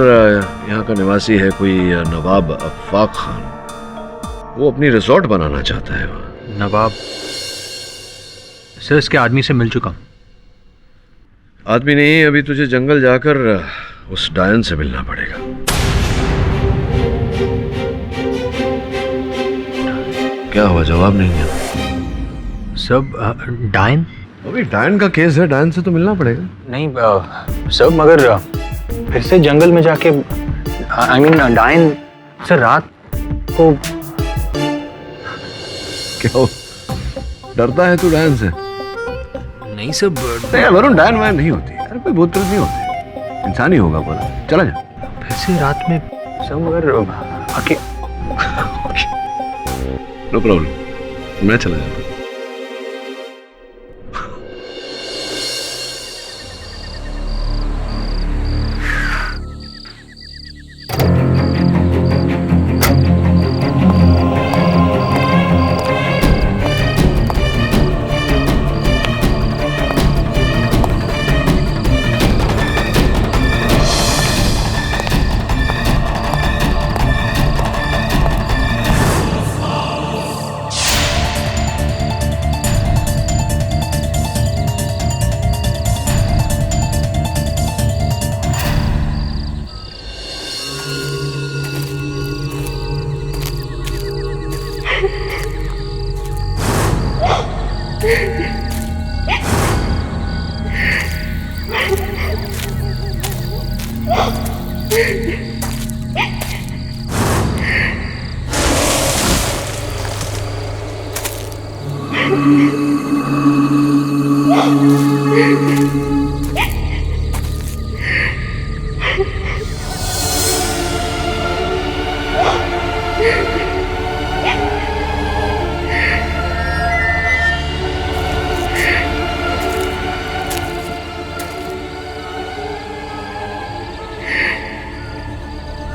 यहाँ का निवासी है कोई नवाब अफाक खान। वो अपनी रिसोर्ट बनाना चाहता है वहाँ। नवाब? सर, इसके आदमी से मिल चुका हूँ। आदमी नहीं, अभी तुझे जंगल जाकर उस डायन से मिलना पड़ेगा। क्या हुआ, जवाब नहीं दिया? सब डायन? अभी डायन का केस है, डायन से तो मिलना पड़ेगा। नहीं सर, मगर फिर से जंगल में जाके आई मीन डायन सर रात को। क्या हो, डरता है तू डायन से? नहीं सर, वरुण, डायन वायन नहीं होती यार, कोई भूत प्रेत नहीं होते, इंसान ही होगा पूरा। चला जा। फिर से रात में सर, मगर आके नो प्रॉब्लम, मैं चला जाता।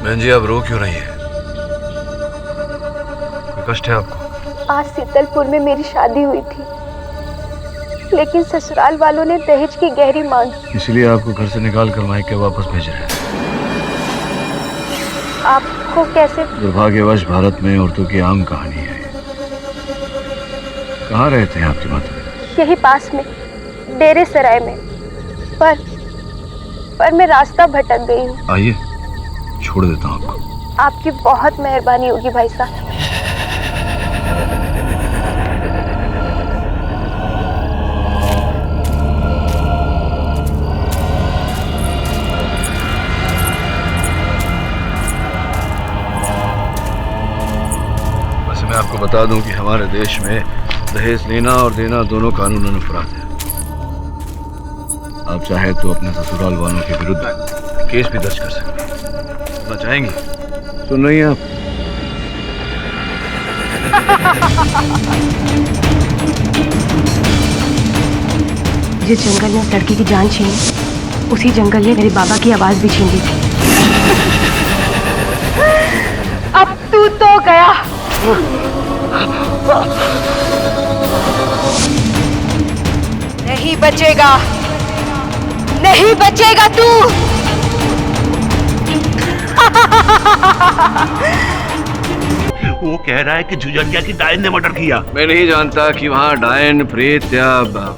बहन जी, आप रो क्यों रही है? कोई कष्ट है आपको? आज शीतलपुर में मेरी शादी हुई थी, लेकिन ससुराल वालों ने दहेज की गहरी मांग की। इसलिए आपको घर से निकाल कर मायके वापस भेज रहे हैं। आपको कैसे? दुर्भाग्यवश भारत में औरतों की आम कहानी है। कहाँ रहते हैं आपकी माता? यही पास में, डेरे सराय में। पर मैं रास्ता भटक गई हूँ। आइए, छोड़ देता हूँ आपको। आपकी बहुत मेहरबानी होगी भाई साहब। वैसे मैं आपको बता दूं कि हमारे देश में दहेज लेना और देना दोनों कानूनन अपराध है। आप चाहे तो अपने ससुराल वालों के विरुद्ध केस भी दर्ज कर सकते हैं। सुनना चाहेंगे? सुन रही हैं आप? जिस जंगल ने उस लड़की की जान छीनी, उसी जंगल ने मेरे बाबा की आवाज भी छीन ली थी। अब तू तो गया। नहीं बचेगा, नहीं बचेगा तू। वो कह रहा है कि जुजरिया की डायन ने मर्डर किया। मैं नहीं जानता कि वहाँ डायन, प्रेत या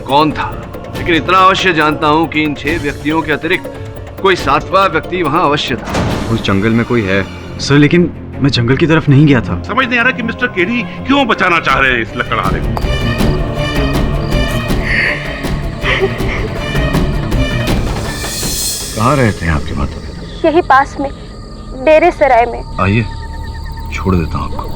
कौन था, लेकिन इतना अवश्य जानता हूँ कि इन 6 व्यक्तियों के अतिरिक्त कोई 7वां व्यक्ति वहाँ अवश्य था। उस जंगल में कोई है। सर, लेकिन मैं जंगल की तरफ नहीं गया था। समझ नहीं आ रहा कि मिस्टर केरी क्यों बचाना चाह रहे हैं इस लकड़हारे को। कहाँ रहते हैं आपके माता पिता? यही पास में, डेरे सराय में। आइए, छोड़ देता हूँ आपको।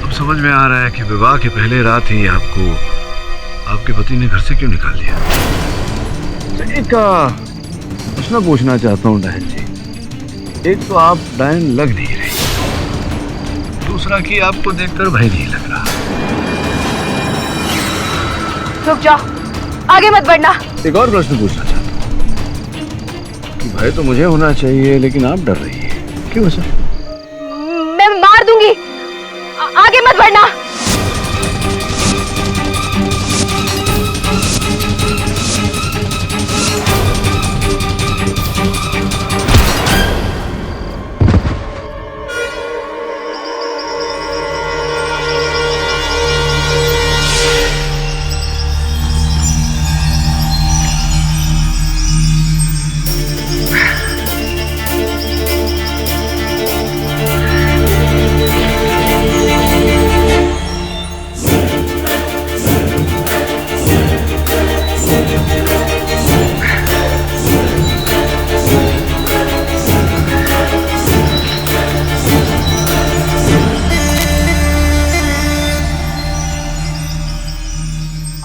अब समझ में आ रहा है कि विवाह के पहले रात ही आपको आपके पति ने घर से क्यों निकाल दिया? एक प्रश्न पूछना चाहता हूँ डायन जी। एक तो आप डायन लग नहीं रही, दूसरा कि आपको देखकर भय नहीं लग रहा। रुक जाओ, आगे मत बढ़ना। एक और प्रश्न पूछना चाहता हूँ कि भय तो मुझे होना चाहिए, लेकिन आप डर रही है, क्यों सर? मैं मार दूंगी, आगे मत बढ़ना।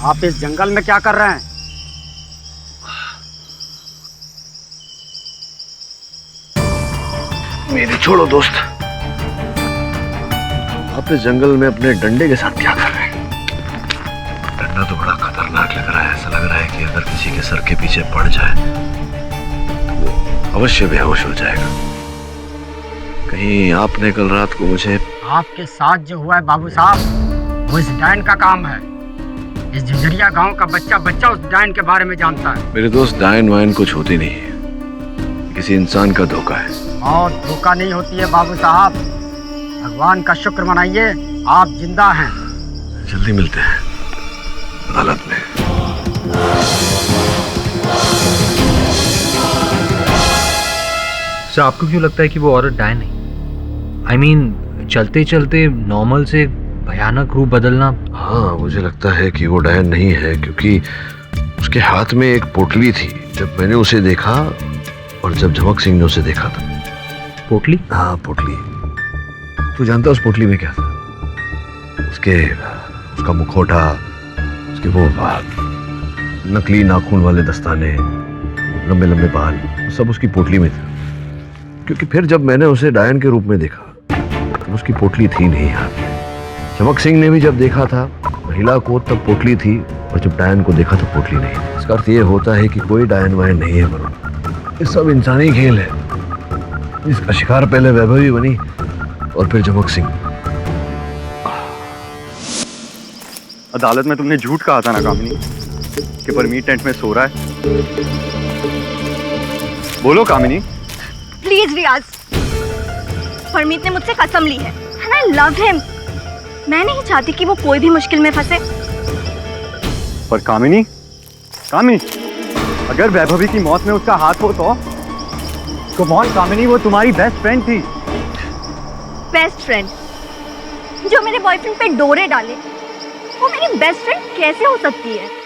आप इस जंगल में क्या कर रहे हैं? मेरी छोड़ो दोस्त, आप इस जंगल में अपने डंडे के साथ क्या कर रहे हैं? डंडा तो बड़ा खतरनाक लग रहा है। ऐसा लग रहा है कि अगर किसी के सर के पीछे पड़ जाए तो वो अवश्य बेहोश हो जाएगा। कहीं आपने कल रात को मुझे... आपके साथ जो हुआ है बाबू साहब, वो इस डायन का काम है। इस झुंझरिया गांव का बच्चा बच्चा उस डायन के बारे में जानता है। मेरे दोस्त, डायन वायन कुछ होती नहीं है, किसी इंसान का धोखा है। और धोखा नहीं होती है बाबू साहब। भगवान का शुक्र मनाइए, आप जिंदा हैं। जल्दी मिलते हैं अदालत में। सर, आपको क्यों लगता है कि वो औरत डायन नहीं? I mean, चलते चलते नॉर्मल से भयानक रूप बदलना। हाँ, मुझे लगता है कि वो डायन नहीं है, क्योंकि उसके हाथ में एक पोटली थी जब मैंने उसे देखा और जब झमक सिंह ने उसे देखा था। पोटली? हाँ, पोटली। तू जानता उस पोटली में क्या था? उसका मुखौटा, उसके वो नकली नाखून वाले दस्ताने, लंबे लंबे बाल, सब उसकी पोटली में था। क्योंकि फिर जब मैंने उसे डायन के रूप में देखा तो उसकी पोटली थी नहीं हाथ में। झमक सिंह ने भी जब देखा था महिला को तब पोटली थी, और जब डायन को देखा तो पोटली नहीं। इसका अर्थ ये होता है कि कोई डायन वायन नहीं है वरुण। ये सब इंसानी खेल है। इसका शिकार पहले वैभवी बनी और फिर झमक सिंह। अदालत में तुमने झूठ कहा था ना कामिनी कि परमीत टेंट में सो रहा है। बोलो कामिनी। प्लीज रियाज, परमीत ने मुझसे कसम ली है and I love him। मैं नहीं चाहती कि वो कोई भी मुश्किल में फंसे। पर कामिनी, अगर वैभवी की मौत में उसका हाथ हो तो? कमॉन कामिनी, वो तुम्हारी बेस्ट फ्रेंड थी। बेस्ट फ्रेंड जो मेरे बॉयफ्रेंड पे डोरे डाले, वो मेरी बेस्ट फ्रेंड कैसे हो सकती है?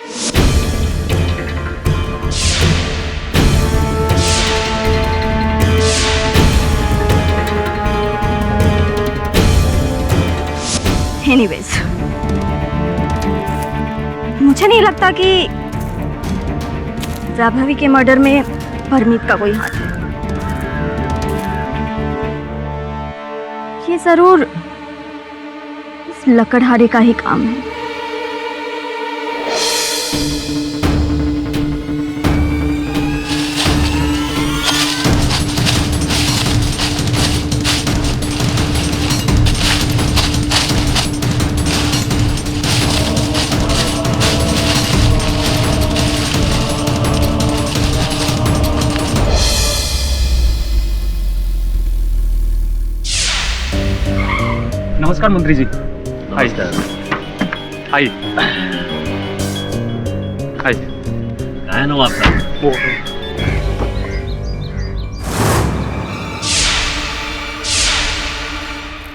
एनीवेज, मुझे नहीं लगता कि वैभवी के मर्डर में परमीत का कोई हाथ है। ये जरूर इस लकड़हारे का ही काम है। नमस्कार मंत्री जी। हाय हाय हाय। कहाँ है नवाब साहब?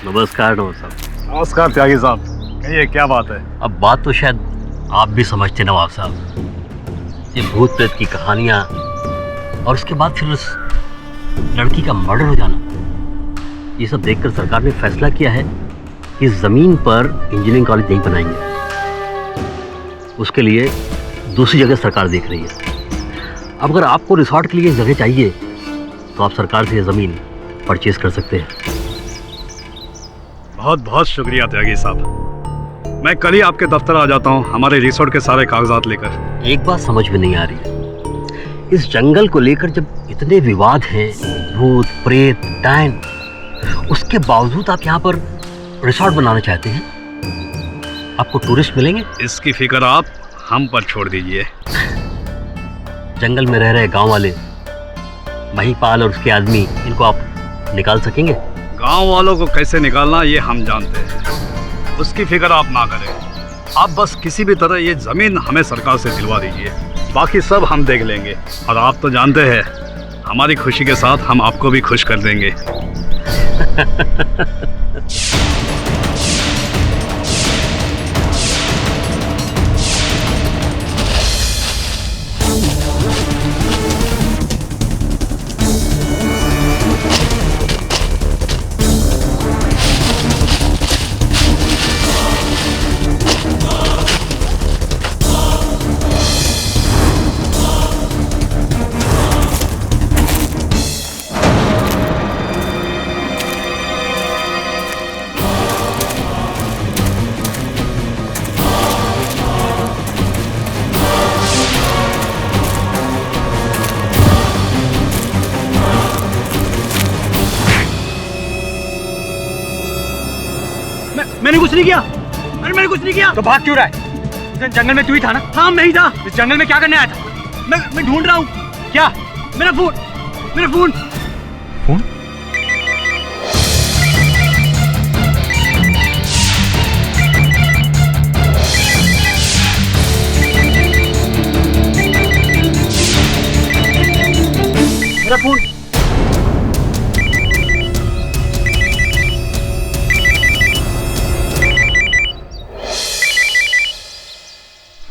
नमस्कार नवाब साहब। नमस्कार त्यागी साहब, कहिए क्या बात है? अब बात तो शायद आप भी समझते नवाब साहब। ये भूत प्रेत की कहानियाँ और उसके बाद फिर उस लड़की का मर्डर हो जाना, ये सब देखकर सरकार ने फैसला किया है कि इस जमीन पर इंजीनियरिंग कॉलेज नहीं बनाएंगे। उसके लिए दूसरी जगह सरकार देख रही है। अब अगर आपको रिसॉर्ट के लिए जगह चाहिए तो आप सरकार से ये ज़मीन परचेज कर सकते हैं। बहुत बहुत शुक्रिया त्यागी साहब। मैं कल ही आपके दफ्तर आ जाता हूँ हमारे रिसोर्ट के सारे कागजात लेकर। एक बात समझ में नहीं आ रही है, इस जंगल को लेकर जब इतने विवाद हैं, भूत प्रेत डायन, उसके बावजूद आप यहाँ पर रिसोर्ट बनाना चाहते हैं। आपको टूरिस्ट मिलेंगे? इसकी फिक्र आप हम पर छोड़ दीजिए। जंगल में रह रहे गांव वाले, महिपाल और उसके आदमी, इनको आप निकाल सकेंगे? गांव वालों को कैसे निकालना ये हम जानते हैं, उसकी फिक्र आप ना करें। आप बस किसी भी तरह ये जमीन हमें सरकार से दिलवा दीजिए, बाकी सब हम देख लेंगे। और आप तो जानते हैं हमारी खुशी के साथ हम आपको भी खुश कर देंगे। मैंने कुछ नहीं किया। अरे मैंने कुछ नहीं किया। तो भाग क्यों रहा है? इस जंगल में तू ही था ना? हाँ मैं ही था। इस जंगल में क्या करने आया था? मैं ढूंढ रहा हूँ। क्या? मेरा फोन। फोन? मेरा फोन।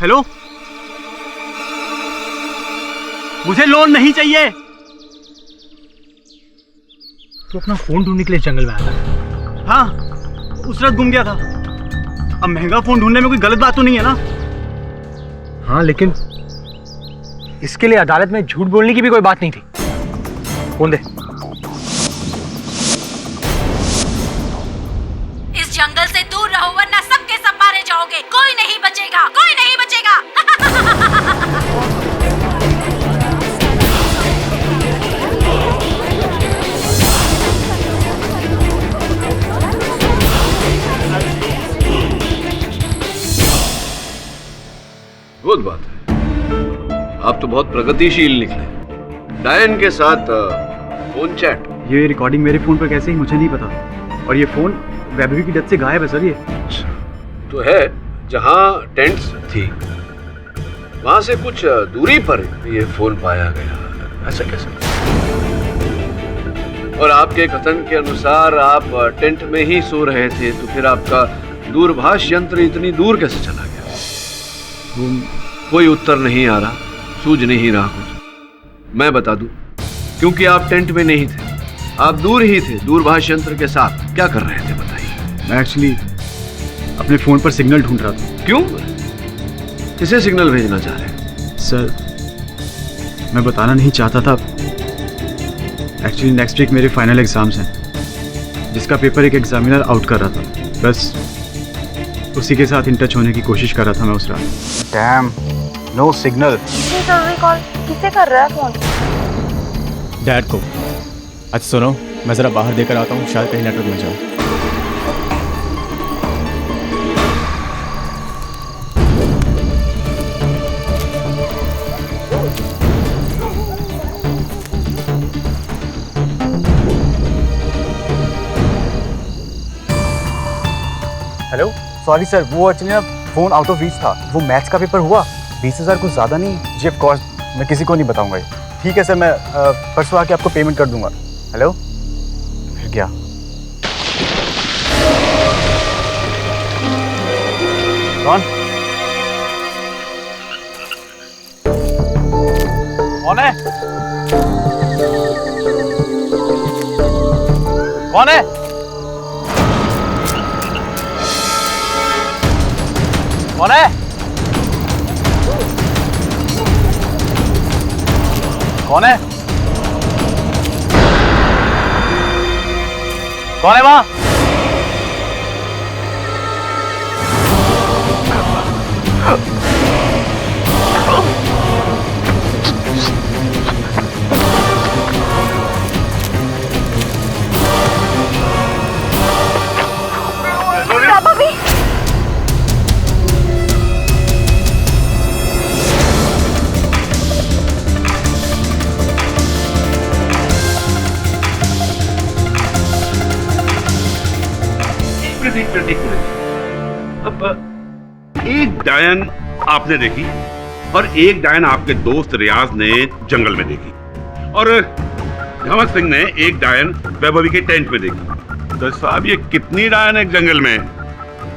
हेलो, मुझे लोन नहीं चाहिए। तो अपना फोन ढूंढने के लिए जंगल में आया था? हाँ, उस रात गुम गया था। अब महंगा फोन ढूंढने में कोई गलत बात तो नहीं है ना? हाँ, लेकिन इसके लिए अदालत में झूठ बोलने की भी कोई बात नहीं थी। फोन दे। इस जंगल से दूर रहो वरना सबके सब मारे जाओगे। कोई नहीं बचेगा, कोई नहीं बचेगा। बहुत बात है, आप तो बहुत प्रगतिशील निकले। डायन के साथ फोन चैट। ये रिकॉर्डिंग मेरे फोन पर कैसे ही मुझे नहीं पता। और ये फोन वैभवी की डेथ से गायब है सर। ये तो है जहाँ टेंट्स थी वहां से कुछ दूरी पर ये फोन पाया गया, ऐसा कैसे? और आपके कथन के अनुसार आप टेंट में ही सो रहे थे, तो फिर आपका दूरभाष यंत्र इतनी दूर कैसे चला गया? कोई उत्तर नहीं आ रहा, सूझ नहीं रहा कुछ। मैं बता दूं, क्योंकि आप टेंट में नहीं थे, आप दूर ही थे दूरभाष यंत्र के साथ। क्या कर रहे थे बताइए? मैं एक्चुअली अपने फोन पर सिग्नल ढूंढ रहा था। क्यों? किसे सिग्नल भेजना चाह रहे? सर मैं बताना नहीं चाहता था। एक्चुअली नेक्स्ट वीक मेरे फाइनल एग्जाम्स हैं, जिसका पेपर एक एग्जामिनर आउट कर रहा था। बस उसी के साथ इन टच होने की कोशिश कर रहा था मैं उस रात। Damn, no signal. जरूरी कॉल किसे कर रहा है फोन? डैड को। अच्छा सुनो, मैं ज़रा बाहर देकर आता हूँ, शायद कहीं नेटवर्क मिल जाए। हेलो, सॉरी सर, वो एक्चुअली ना फ़ोन आउट ऑफ रीच था। वो मैथ्स का पेपर हुआ। 20,000 कुछ ज़्यादा नहीं? जी ऑफ कोर्स, मैं किसी को नहीं बताऊंगा। ठीक है सर, मैं परसों आके आपको पेमेंट कर दूंगा। हेलो, फिर क्या? कौन है? कौन है? कौन है? कौन है? कौन है वहां? अब एक डायन आपने देखी और एक डायन आपके दोस्त रियाज ने जंगल में देखी और झमक सिंह ने एक डायन वैभवी के टेंट में देखी। तो साहब ये कितनी डायन है जंगल में?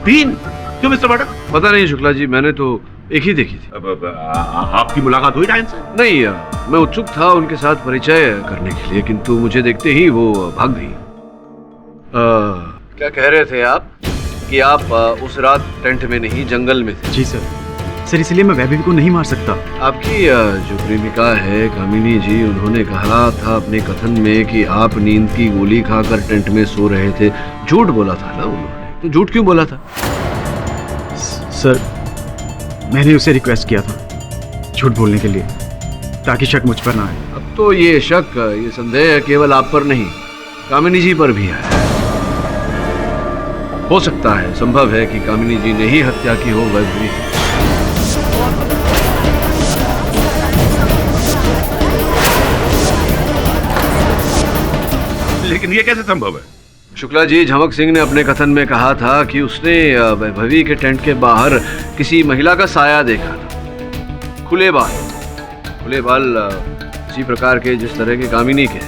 3? क्यों मिस्टर पाठक? पता नहीं शुक्ला जी, मैंने तो एक ही देखी थी। आपकी मुलाकात हुई डायन से? नहीं, मैं उत्सुक था उनके साथ परिचय करने के लिए, किंतु मुझे देखते ही वो भाग गई। क्या कह रहे थे आप कि आप उस रात टेंट में नहीं जंगल में थे? जी सर। सर इसलिए मैं वैभवी को नहीं मार सकता। आपकी जो प्रेमिका है कामिनी जी, उन्होंने कहा था अपने कथन में कि आप नींद की गोली खाकर टेंट में सो रहे थे। झूठ बोला था ना उन्होंने, तो झूठ क्यों बोला था? सर मैंने उसे रिक्वेस्ट किया था झूठ बोलने के लिए, ताकि शक मुझ पर ना आए। अब तो ये शक, ये संदेह केवल आप पर नहीं, कामिनी जी पर भी है। हो सकता है, संभव है कि कामिनी जी ने ही हत्या की हो वैभवी। लेकिन ये कैसे संभव है? शुक्ला जी, झमक सिंह ने अपने कथन में कहा था कि उसने वैभवी के टेंट के बाहर किसी महिला का साया देखा था। खुले बाल इसी प्रकार के जिस तरह के कामिनी के,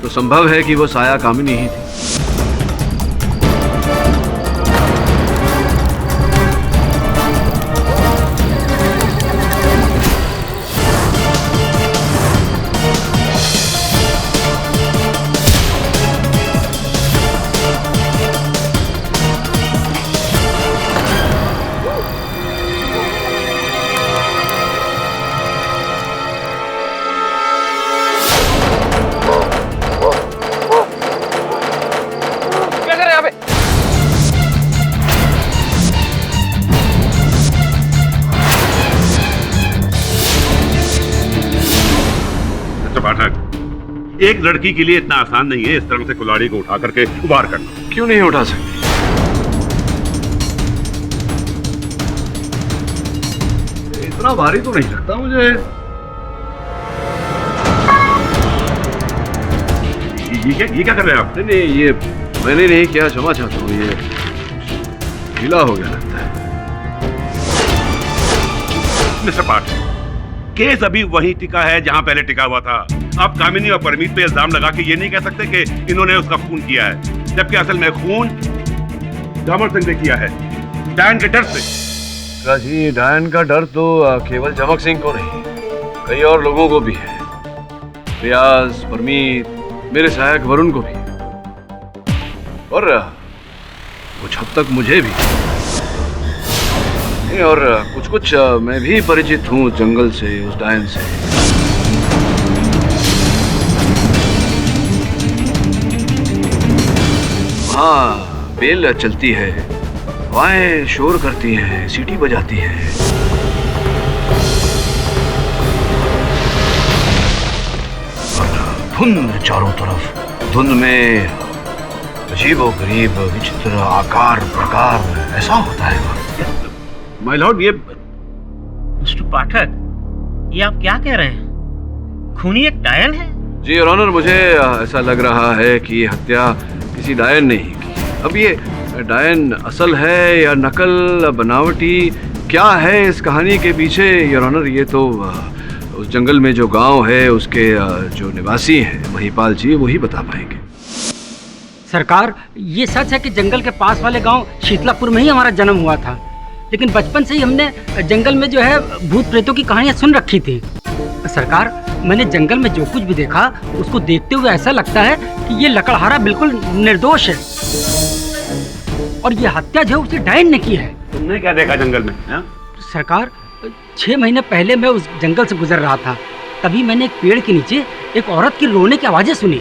तो संभव है कि वो साया कामिनी ही थी। एक लड़की के लिए इतना आसान नहीं है इस तरह से कुल्हाड़ी को उठा करके वार करना। क्यों नहीं उठा सकती? इतना भारी तो नहीं लगता मुझे। ये क्या कर रहे हैं आप? नहीं, ये मैंने नहीं किया, क्षमा चाहता हूँ, ये ढीला हो गया लगता है। मिस्टर पाठ, केस अभी वहीं टिका है जहां पहले टिका हुआ था। आप कामिनी और परमीत पे इल्जाम लगा के ये नहीं कह सकते कि इन्होंने उसका खून किया है, जबकि असल में खून झमक सिंह ने किया है, डायन के डर से। जी, डायन का डर तो केवल झमक सिंह को नहीं, कई और लोगों को भी है। रियाज, परमीत, मेरे सहायक वरुण को भी, और कुछ हद तक मुझे भी। और कुछ मैं भी परिचित हूँ जंगल से, उस डायन से। हाँ, बेल चलती है, हवाएं शोर करती हैं, सीटी बजाती है। धुंध चारों तरफ, धुंध में अजीबोगरीब विचित्र आकार प्रकार ऐसा होता है। माय लॉर्ड, ये मिस्टर पाठक, ये आप क्या कह रहे हैं? खूनी एक डायन है? जी योर ऑनर, मुझे ऐसा लग रहा है कि ये हत्या किसी डायन ने ही की। अब ये डायन असल है या नकल, बनावटी, क्या है इस कहानी के पीछे योर ऑनर, ये तो उस जंगल में जो गांव है उसके जो निवासी हैं महिपाल जी, वही बता पाएंगे। सरकार, ये सच है कि जंगल के पास वाले गांव शीतलापुर में ही हमारा जन्म हुआ था, लेकिन बचपन से ही हमने जंगल में जो है भूत प्रेतों की कहानियां सुन रखी थी। सरकार, मैंने जंगल में जो कुछ भी देखा उसको देखते हुए ऐसा लगता है कि ये लकड़हारा बिल्कुल निर्दोष है और ये हत्या जो है उसे डायन ने की है। तुमने क्या देखा जंगल में? सरकार, 6 महीने पहले मैं उस जंगल से गुजर रहा था, तभी मैंने एक पेड़ के नीचे एक औरत की रोने की आवाजें सुनी।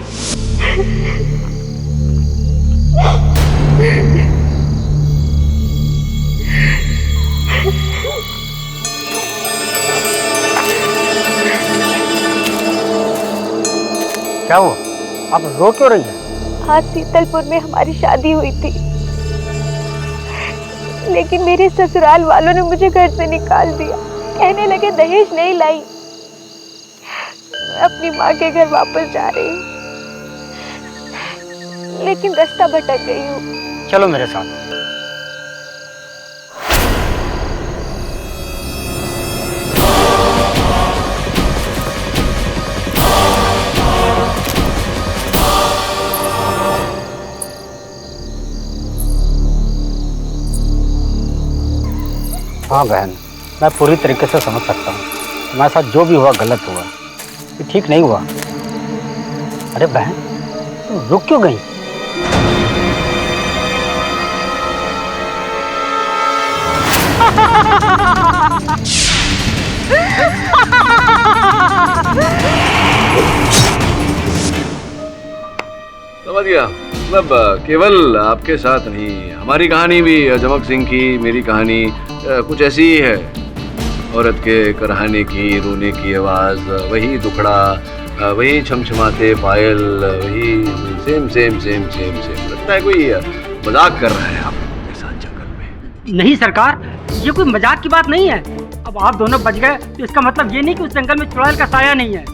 क्या हुआ? आप रो क्यों रही हैं? आज शीतलपुर में हमारी शादी हुई थी, लेकिन मेरे ससुराल वालों ने मुझे घर से निकाल दिया। कहने लगे दहेज नहीं लाई। मैं अपनी माँ के घर वापस जा रही हूँ, लेकिन रास्ता भटक गई हूँ। चलो मेरे साथ। हाँ बहन, मैं पूरी तरीके से समझ सकता हूँ तुम्हारे साथ जो भी हुआ गलत हुआ, ये ठीक नहीं हुआ। अरे बहन, तुम रुक क्यों गई? समझ गया। मतलब केवल आपके साथ नहीं, हमारी कहानी भी जमक सिंह की, मेरी कहानी कुछ ऐसी ही है। औरत के कराहने की, रोने की आवाज, वही दुखड़ा, वही छमछमाते पायल, वही same same same same same. लगता है कोई मजाक कर रहा है आपके साथ जंगल में। नहीं सरकार, ये कोई मजाक की बात नहीं है। अब आप दोनों बच गए तो इसका मतलब ये नहीं कि उस जंगल में चुड़ैल का साया नहीं है।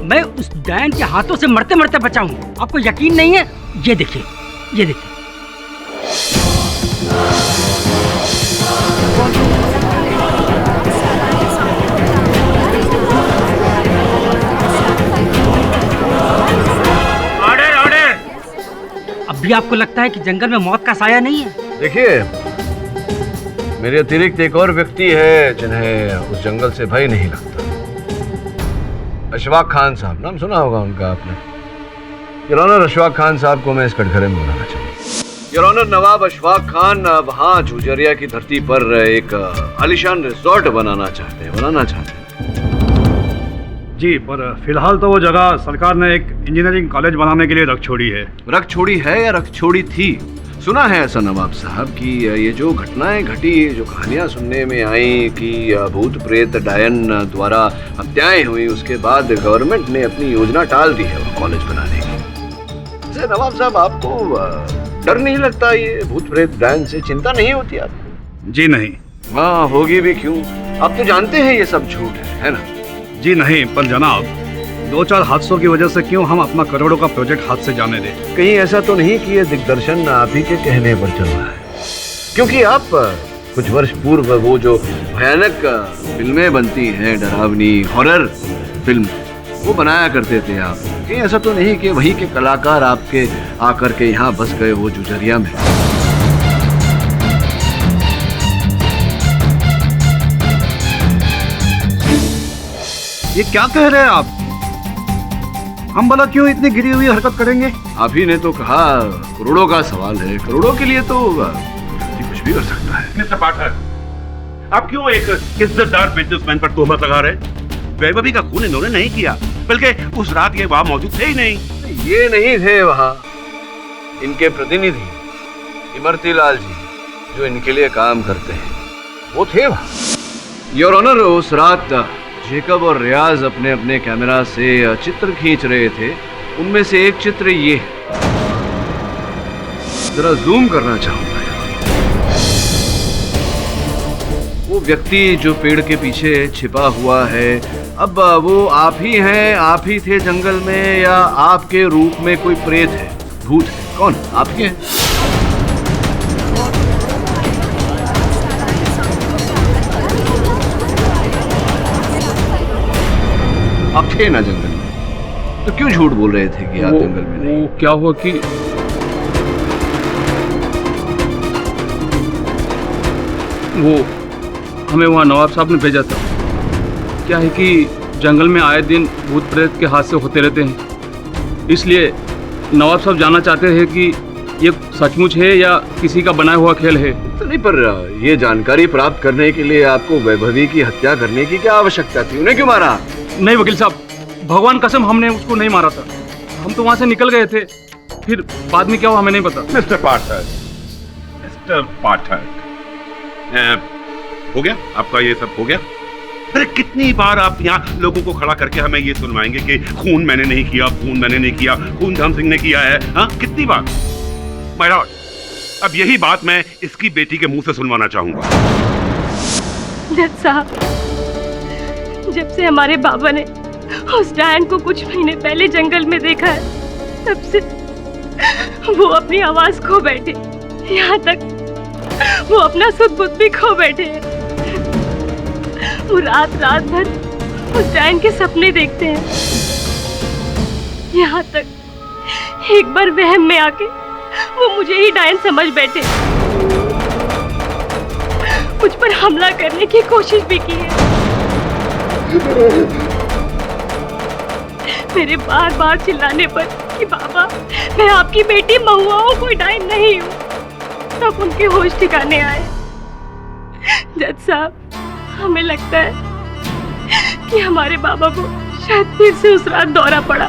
मैं उस डायन के हाथों से मरते मरते बचा हूँ। आपको यकीन नहीं है? ये देखिए, ये देखिए। Order order. अब भी आपको लगता है कि जंगल में मौत का साया नहीं है? देखिए, मेरे अतिरिक्त एक और व्यक्ति है जिन्हें उस जंगल से भय नहीं लगता। अशफाक खान साहब, नाम सुना होगा उनका आपने। योर ऑनर, अशफाक खान साहब को मैं इस कटघरे में बुलाना चाहूँगा। योर ऑनर, नवाब अशफाक खान वहाँ झुझरिया की धरती पर एक आलिशान रिजॉर्ट बनाना चाहते हैं। जी, पर फिलहाल तो वो जगह सरकार ने एक इंजीनियरिंग कॉलेज बनाने के लिए रख छोड़ी है। रख छोड़ी है या रख छोड़ी थी? सुना है ऐसा नवाब साहब कि ये जो घटनाएं घटी, जो कहानियां सुनने में आई कि भूत प्रेत डायन द्वारा हत्याएं हुई, उसके बाद गवर्नमेंट ने अपनी योजना टाल दी है वो कॉलेज बनाने की। वैसे नवाब साहब, आपको डर नहीं लगता? ये भूत प्रेत डायन से चिंता नहीं होती आपको? जी नहीं। हाँ, होगी भी क्यों? आप तो जानते हैं ये सब झूठ है ना? जी नहीं, पर जनाब, 2-4 हादसों की वजह से क्यों हम अपना करोड़ों का प्रोजेक्ट हाथ से जाने दें? कहीं ऐसा तो नहीं कि ये दिग्दर्शन आप ही के कहने पर चल रहा है? क्योंकि आप कुछ वर्ष पूर्व वो जो भयानक फिल्में बनती हैं, डरावनी हॉरर फिल्म, वो बनाया करते थे आप। कहीं ऐसा तो नहीं कि वही के कलाकार आपके आकर के यहाँ बस गए वो झुझरिया में? ये क्या कह रहे हैं आप? हम भला क्यों इतनी गिरी हुई हरकत करेंगे? आप ही ने तो कहा करोड़ों का सवाल है। करोड़ों के लिए तो कुछ भी कर सकता है। मिस्टर पाठक, आप क्यों एक इज्जतदार बिजनेसमैन पर तोहमत लगा रहे? वैभवी का खून इन्होंने नहीं किया, बल्कि उस रात ये वहां मौजूद थे ही नहीं। ये नहीं थे वहां, इनके प्रतिनिधि इमरती लाल जी, जो इनके लिए काम करते हैं, वो थे वहां। योर ऑनर, उस रात जेकब और रियाज अपने अपने कैमरा से चित्र खींच रहे थे। उनमें से एक चित्र ये, जरा जूम करना चाहूंगा। वो व्यक्ति जो पेड़ के पीछे छिपा हुआ है, अब वो आप ही हैं, आप ही थे जंगल में, या आपके रूप में कोई प्रेत है, भूत है? कौन? आप ही हैं? आप थे ना जंगल में, तो क्यों झूठ बोल रहे थे कि आप जंगल में नहीं? वो क्या हुआ कि वो हमें वहाँ नवाब साहब ने भेजा था। क्या है कि जंगल में आए दिन भूत प्रेत के हादसे होते रहते हैं, इसलिए नवाब साहब जानना चाहते हैं कि ये सचमुच है या किसी का बनाया हुआ खेल है। तो नहीं, पर ये जानकारी प्राप्त करने के लिए आपको वैभवी की हत्या करने की क्या आवश्यकता थी? उन्हें क्यों मारा? नहीं वकील साहब, भगवान कसम हमने उसको नहीं मारा था। हम तो वहां से निकल गए थे, फिर बाद में क्या हुआ हमें नहीं पता। मिस्टर पाठक, हो गया आपका, ये सब हो गया। अरे कितनी बार आप यहाँ लोगों को खड़ा करके हमें ये सुनवाएंगे कि खून मैंने नहीं किया, खून मैंने नहीं किया, खून धर्म सिंह ने किया है। हाँ, कितनी बार। माय लॉर्ड, अब यही बात मैं इसकी बेटी के मुंह से सुनवाना चाहूंगा। जज साहब, जब से हमारे बाबा ने उस डायन को कुछ महीने पहले जंगल में देखा है, तब से वो अपनी आवाज खो बैठे, यहाँ तक वो अपना सुध बुध भी खो बैठे हैं। वो रात भर उस डायन के सपने देखते हैं। यहाँ तक एक बार वहम में आके वो मुझे ही डायन समझ बैठे, मुझ पर हमला करने की कोशिश भी की है। मेरे बार बार चिल्लाने पर कि बाबा मैं आपकी बेटी महुआ हूँ, कोई डायन नहीं हूँ, तब उनके होश ठिकाने आए। जज साहब, हमें लगता है कि हमारे बाबा को शायद फिर से उस रात दौरा पड़ा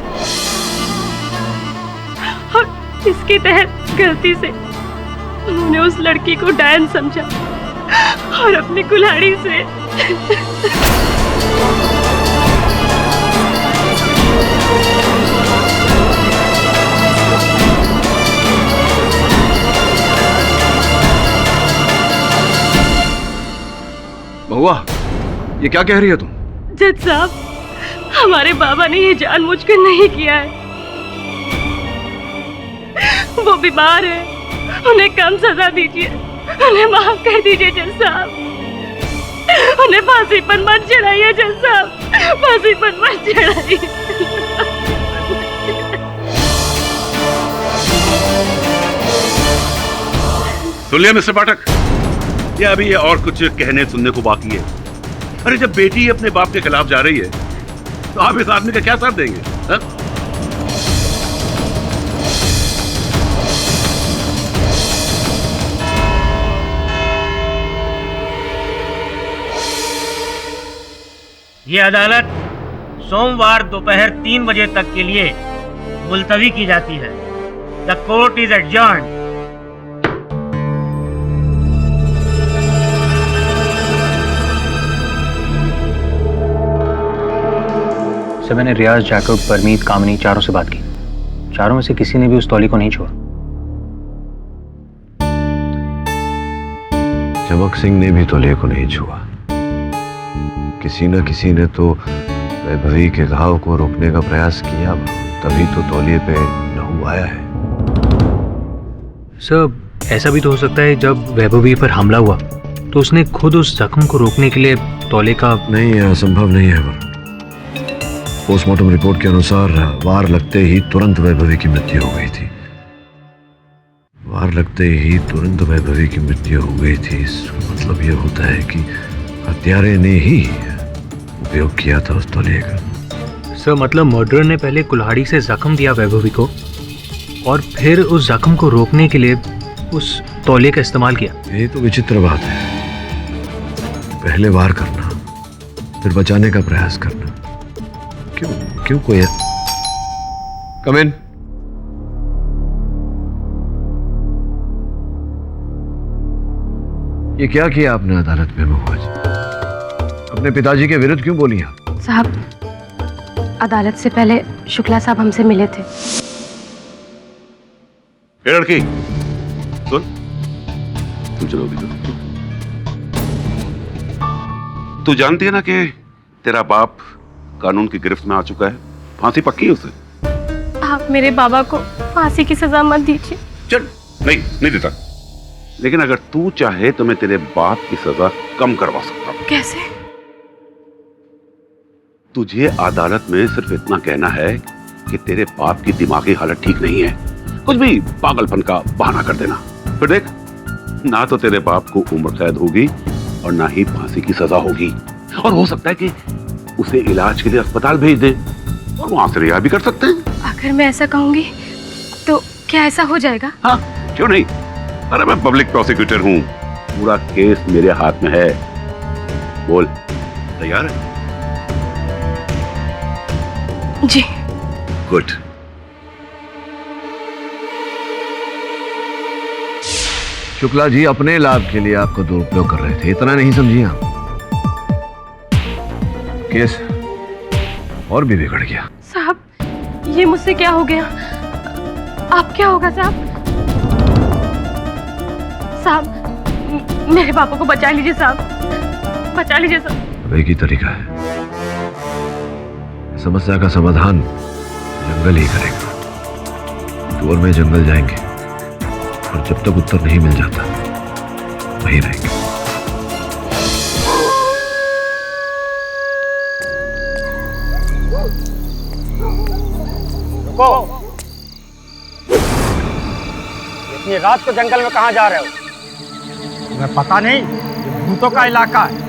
और इसके तहत गलती से उन्होंने उस लड़की को डायन समझा और अपनी कुल्हाड़ी से महुआ, ये क्या कह रही है तुम? जज साहब, हमारे बाबा ने ये जानबूझकर नहीं किया है। वो बीमार है, उन्हें कम सजा दीजिए, उन्हें माफ कर दीजिए जज साहब। उन्हें फांसी पर मत चढ़ाइए जज साहब, फांसी पर मत चढ़ाइए। सुन लिया मिस्टर पाठक, या अभी ये और कुछ कहने सुनने को बाकी है? अरे जब बेटी अपने बाप के खिलाफ जा रही है तो आप इस आदमी का क्या साथ देंगे? हा? ये अदालत सोमवार दोपहर 3 बजे तक के लिए मुलतवी की जाती है। The court is adjourned. Sir, मैंने रियाज, जैकब, परमीत, कामनी चारों से बात की। चारों में से किसी ने भी उस तौली को नहीं छुआ। चमक सिंह ने भी तौलिए को नहीं छुआ। किसी न किसी ने तो वैभवी के घाव को रोकने का प्रयास किया, तभी तो तौलिए पे लहू आया है। सर, ऐसा भी तो हो सकता है जब वैभवी पर हमला हुआ तो उसने खुद उस जख्म को रोकने के लिए तौले का... नहीं, यह संभव नहीं है। पोस्टमार्टम रिपोर्ट के अनुसार वार लगते ही तुरंत वैभवी की मृत्यु हो गई थी। वार लगते ही तुरंत वैभवी की मृत्यु हो गई थी। इसका मतलब यह होता है कि हत्यारे ने ही उपयोग किया था उस तौलिए का। सर, मतलब मर्डर ने पहले कुल्हाड़ी से जख्म दिया वैभवी को और फिर उस जख्म को रोकने के लिए उस तौलिए का इस्तेमाल किया। ये तो विचित्र बात है। पहले वार करना, फिर बचाने का प्रयास करना। क्यों कोई? कम इन। ये क्या किया आपने अदालत में महुआ जी? अपने पिताजी के विरुद्ध क्यों बोली आप? साहब, अदालत से पहले शुक्ला साहब हमसे मिले थे। ए लड़की, सुन, तू चलो भी। तू जानती है ना कि तेरा बाप कानून की गिरफ्त में आ चुका है। फांसी पक्की है उसे। आप मेरे बाबा को फांसी की सजा मत दीजिए। चल, नहीं देता। लेकिन अगर तू चाहे तो मैं तेरे बाप की सजा कम करवा सकता हूं। कैसे? तुझे अदालत में सिर्फ इतना कहना है कि तेरे बाप की दिमागी हालत ठीक नहीं है, कुछ भी पागलपन का बहाना कर देना। फिर देख, ना तो तेरे बाप को उम्र कैद होगी और ना ही फांसी की सजा होगी, और हो सकता है कि उसे इलाज के लिए अस्पताल भेज दे और वहां से रिहा भी कर सकते हैं। अगर मैं ऐसा कहूंगी तो क्या ऐसा हो जाएगा? हाँ, क्यों नहीं। अरे मैं पब्लिक प्रोसिक्यूटर हूँ, पूरा केस मेरे हाथ में है। बोल, तैयार है? जी। गुड। शुक्ला जी अपने लाभ के लिए आपको दुरुपयोग कर रहे थे, इतना नहीं समझिए आप। केस और भी बिगड़ गया। साहब ये मुझसे क्या हो गया? आप क्या होगा साहब? साहब मेरे पापा को बचा लीजिए साहब, बचा लीजिए साहब। अब एक ही तरीका है, समस्या का समाधान जंगल ही करेगा। तू और मैं जंगल जाएंगे और जब तक उत्तर नहीं मिल जाता वहीं रहेंगे। रुको, इतनी रात को जंगल में कहाँ जा रहे हो? तुम्हें पता नहीं ये भूतों का इलाका है।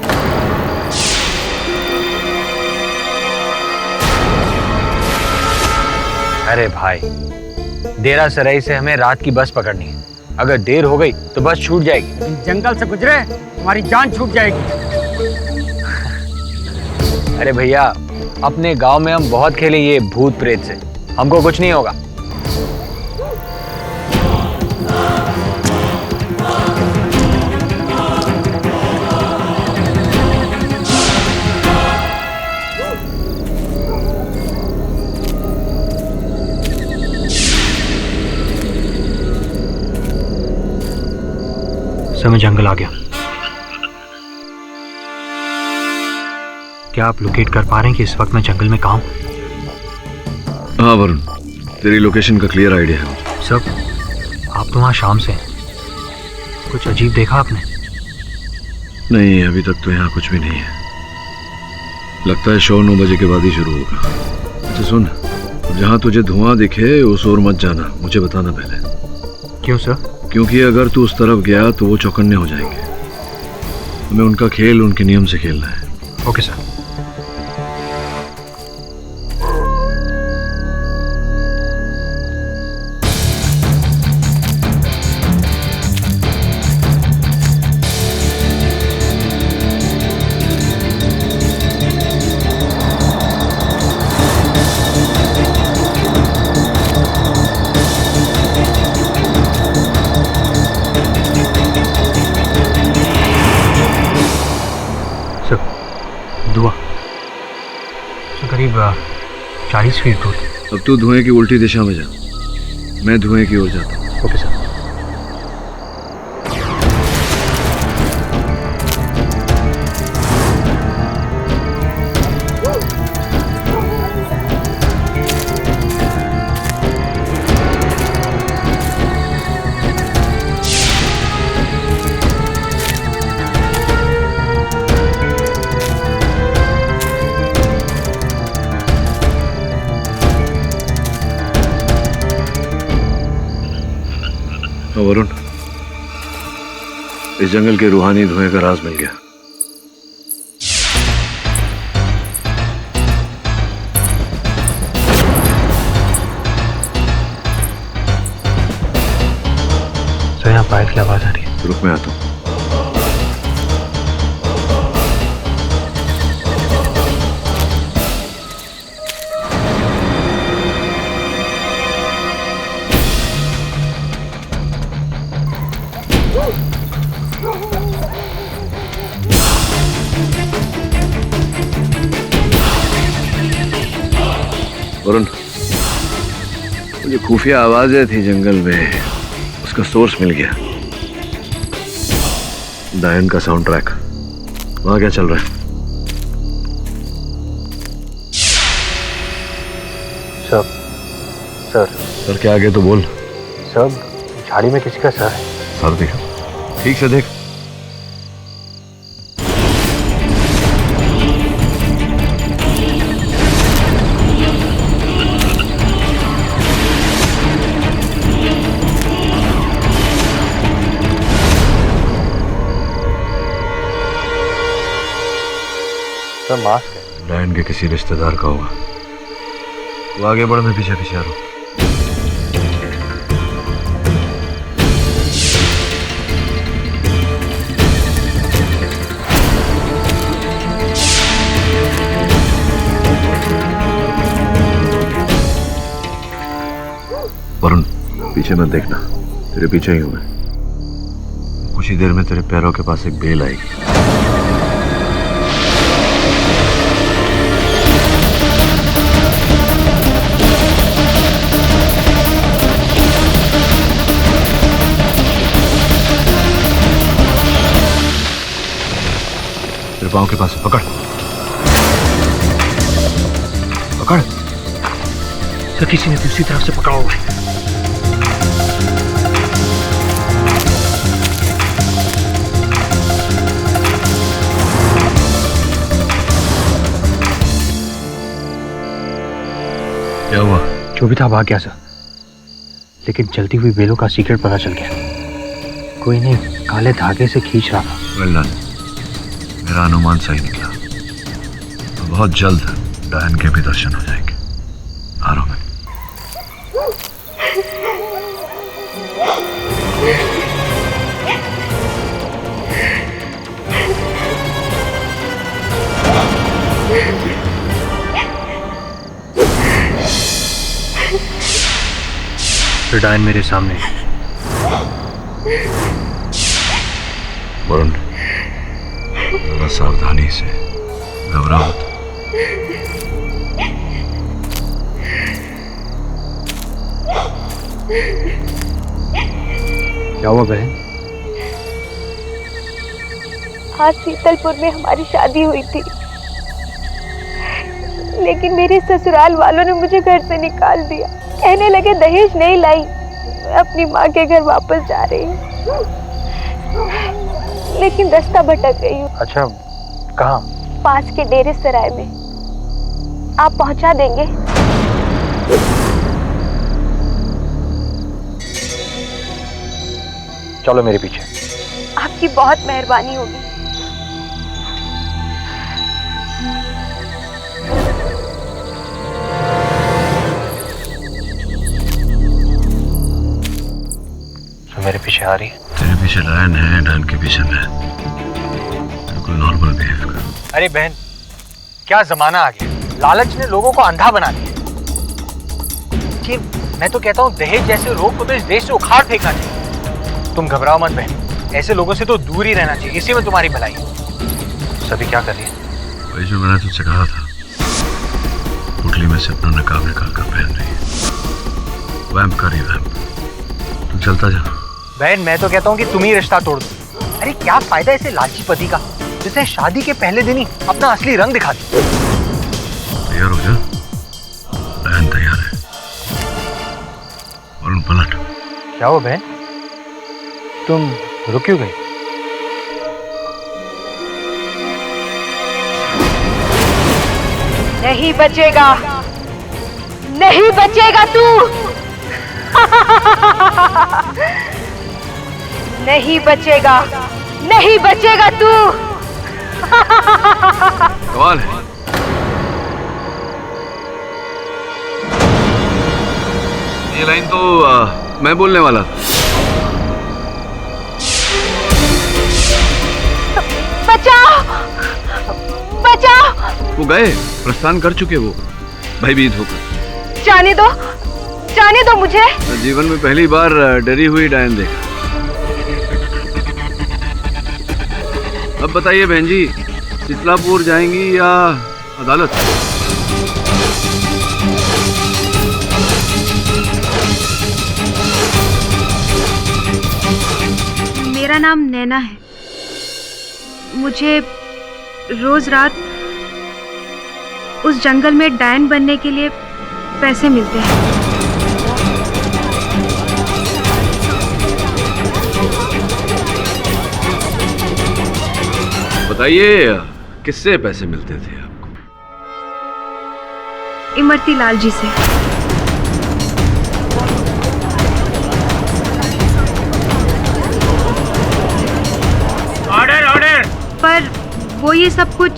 अरे भाई, देरा सराई से हमें रात की बस पकड़नी है। अगर देर हो गई तो बस छूट जाएगी। लेकिन जंगल से गुजरे तुम्हारी जान छूट जाएगी। अरे भैया, अपने गांव में हम बहुत खेले ये भूत प्रेत से, हमको कुछ नहीं होगा। समय जंगल आ गया। क्या आप लोकेट कर पा रहे हैं कि इस वक्त मैं जंगल में कहाँ हूँ? हाँ वरुण, तेरी लोकेशन का क्लियर आइडिया है मुझे। सब आप तो वहाँ शाम से हैं। कुछ अजीब देखा आपने? नहीं, अभी तक तो यहाँ कुछ भी नहीं है। लगता है शो 9 बजे के बाद ही शुरू होगा। अच्छा सुन, जहाँ तुझे धुआं दिखे उस ओर मत जाना, मुझे बताना पहले। क्यों सर? क्योंकि अगर तू उस तरफ गया तो वो चौकन्ने हो जाएंगे। हमें उनका खेल उनके नियम से खेलना है। Okay sir. धुआं करीब 40 फीट दूर। अब तू धुएं की उल्टी दिशा में जा, मैं धुएं की ओर जाता हूँ। Okay sir. वरुण, इस जंगल के रूहानी धुएं का राज मिल गया। सर यहाँ पायल की आवाज आ रही है। रुक, मैं आता हूँ। वरुण, मुझे खुफिया आवाजें थी जंगल में, उसका सोर्स मिल गया। डायन का साउंड ट्रैक। वहां क्या चल रहा है? सर के आगे तो बोल। सब झाड़ी में किसी का सर है। सर देखो, ठीक से देख। मास्क है। डायन के किसी रिश्तेदार का होगा। वो आगे बढ़, मैं पीछे पीछे आ रहा हूँ। पीछे मत देखना, तेरे पीछे ही हूं मैं। कुछ ही देर में तेरे पैरों के पास एक बेल आएगी। तेरे पाँव के पास है, पकड़ पकड़। सर किसी ने दूसरी तरफ से पकड़ा हुआ है। क्या हुआ? जो भी था भाग गया सर, लेकिन चलती हुई बेलों का सीक्रेट पता चल गया। कोई नहीं काले धागे से खींच रहा था। वेल डन, मेरा अनुमान सही निकला। तो बहुत जल्द डायन के भी दर्शन हो जाएंगे। आ रहा हूं मैं। फिर डायन मेरे सामने। वरुण, थोड़ा सावधानी से, घबराओ मत। क्या हुआ बहन? आज शीतलपुर में हमारी शादी हुई थी, लेकिन मेरे ससुराल वालों ने मुझे घर से निकाल दिया। कहने लगे दहेज नहीं लाई, मैं अपनी माँ के घर वापस जा रही हूँ, लेकिन रास्ता भटक गई हूँ। अच्छा, कहाँ? पास के डेरे सराय में। आप पहुँचा देंगे? चलो मेरे पीछे। आपकी बहुत मेहरबानी होगी। तो मेरे पीछे आ रही है? तेरे पीछे डायन है, डायन के पीछे मैं। बिल्कुल नॉर्मल बिहेव कर। अरे बहन, क्या जमाना आ गया। लालच ने लोगों को अंधा बना दिया। कि मैं तो कहता हूँ दहेज जैसे रोग को तो इस देश से उखाड़ फेंकना चाहिए। तुम घबराओ मत बहन, ऐसे लोगों से तो दूर ही रहना चाहिए, इसी में तुम्हारी भलाई। सभी क्या कर रही है? वही जो मैंने तुझसे कहा था, पुतली में से अपना नकाब निकाल कर पहन रही है। वैम्प कर रही वैम्प। तू चलता जा। बहन मैं तो कहता हूँ कि तुम ही रिश्ता तोड़ दो। अरे क्या फायदा ऐसे लालची पति का, जिसे शादी के पहले दिन ही अपना असली रंग दिखा दी। तैयार हो जा, डायन तैयार है। और उन पलट। क्या हो बहन, तुम रुक क्यों गई? नहीं बचेगा, नहीं बचेगा तू। नहीं बचेगा, नहीं बचेगा तू। सवाल है। ये लाइन तो मैं बोलने वाला था। बचाओ, बचाओ। वो गए, प्रस्थान कर चुके वो, भयभीत होकर। जाने दो, जाने दो मुझे। जीवन में पहली बार डरी हुई डायन देखा। अब बताइए बहन जी, शीतलापुर जाएंगी या अदालत? मेरा नाम नैना है। मुझे रोज रात उस जंगल में डायन बनने के लिए पैसे मिलते हैं। बताइए किससे पैसे मिलते थे आपको? इमरती लाल जी से। Order order. पर वो ये सब कुछ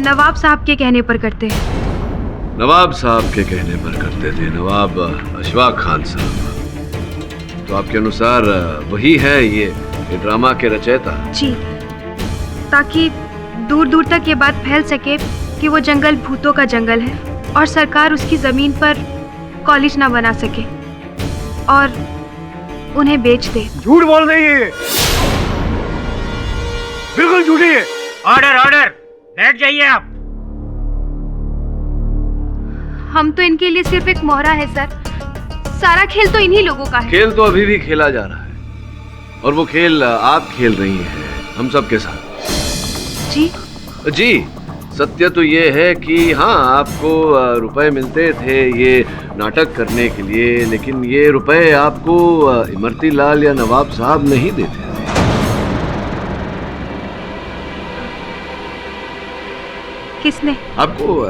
नवाब साहब के कहने पर करते हैं। नवाब साहब के कहने पर करते थे? नवाब अशफाक खान साहब। तो आपके अनुसार वही है ये ड्रामा के रचयिता? जी, ताकि दूर दूर तक ये बात फैल सके कि वो जंगल भूतों का जंगल है और सरकार उसकी जमीन पर कॉलेज ना बना सके। और उन्हें बेच दे। झूठ बोल रही है, बिल्कुल झूठी है। ऑर्डर ऑर्डर, बैठ जाइए आप। हम तो इनके लिए सिर्फ एक मोहरा है सर, सारा खेल तो इन्हीं लोगों का है। खेल तो अभी भी खेला जा रहा है और वो खेल आप खेल रही हैं हम सब के साथ। जी सत्य तो ये है कि हाँ, आपको रुपए मिलते थे ये नाटक करने के लिए, लेकिन ये रुपए आपको इमरती लाल या नवाब साहब नहीं देते थे। किसने? आपको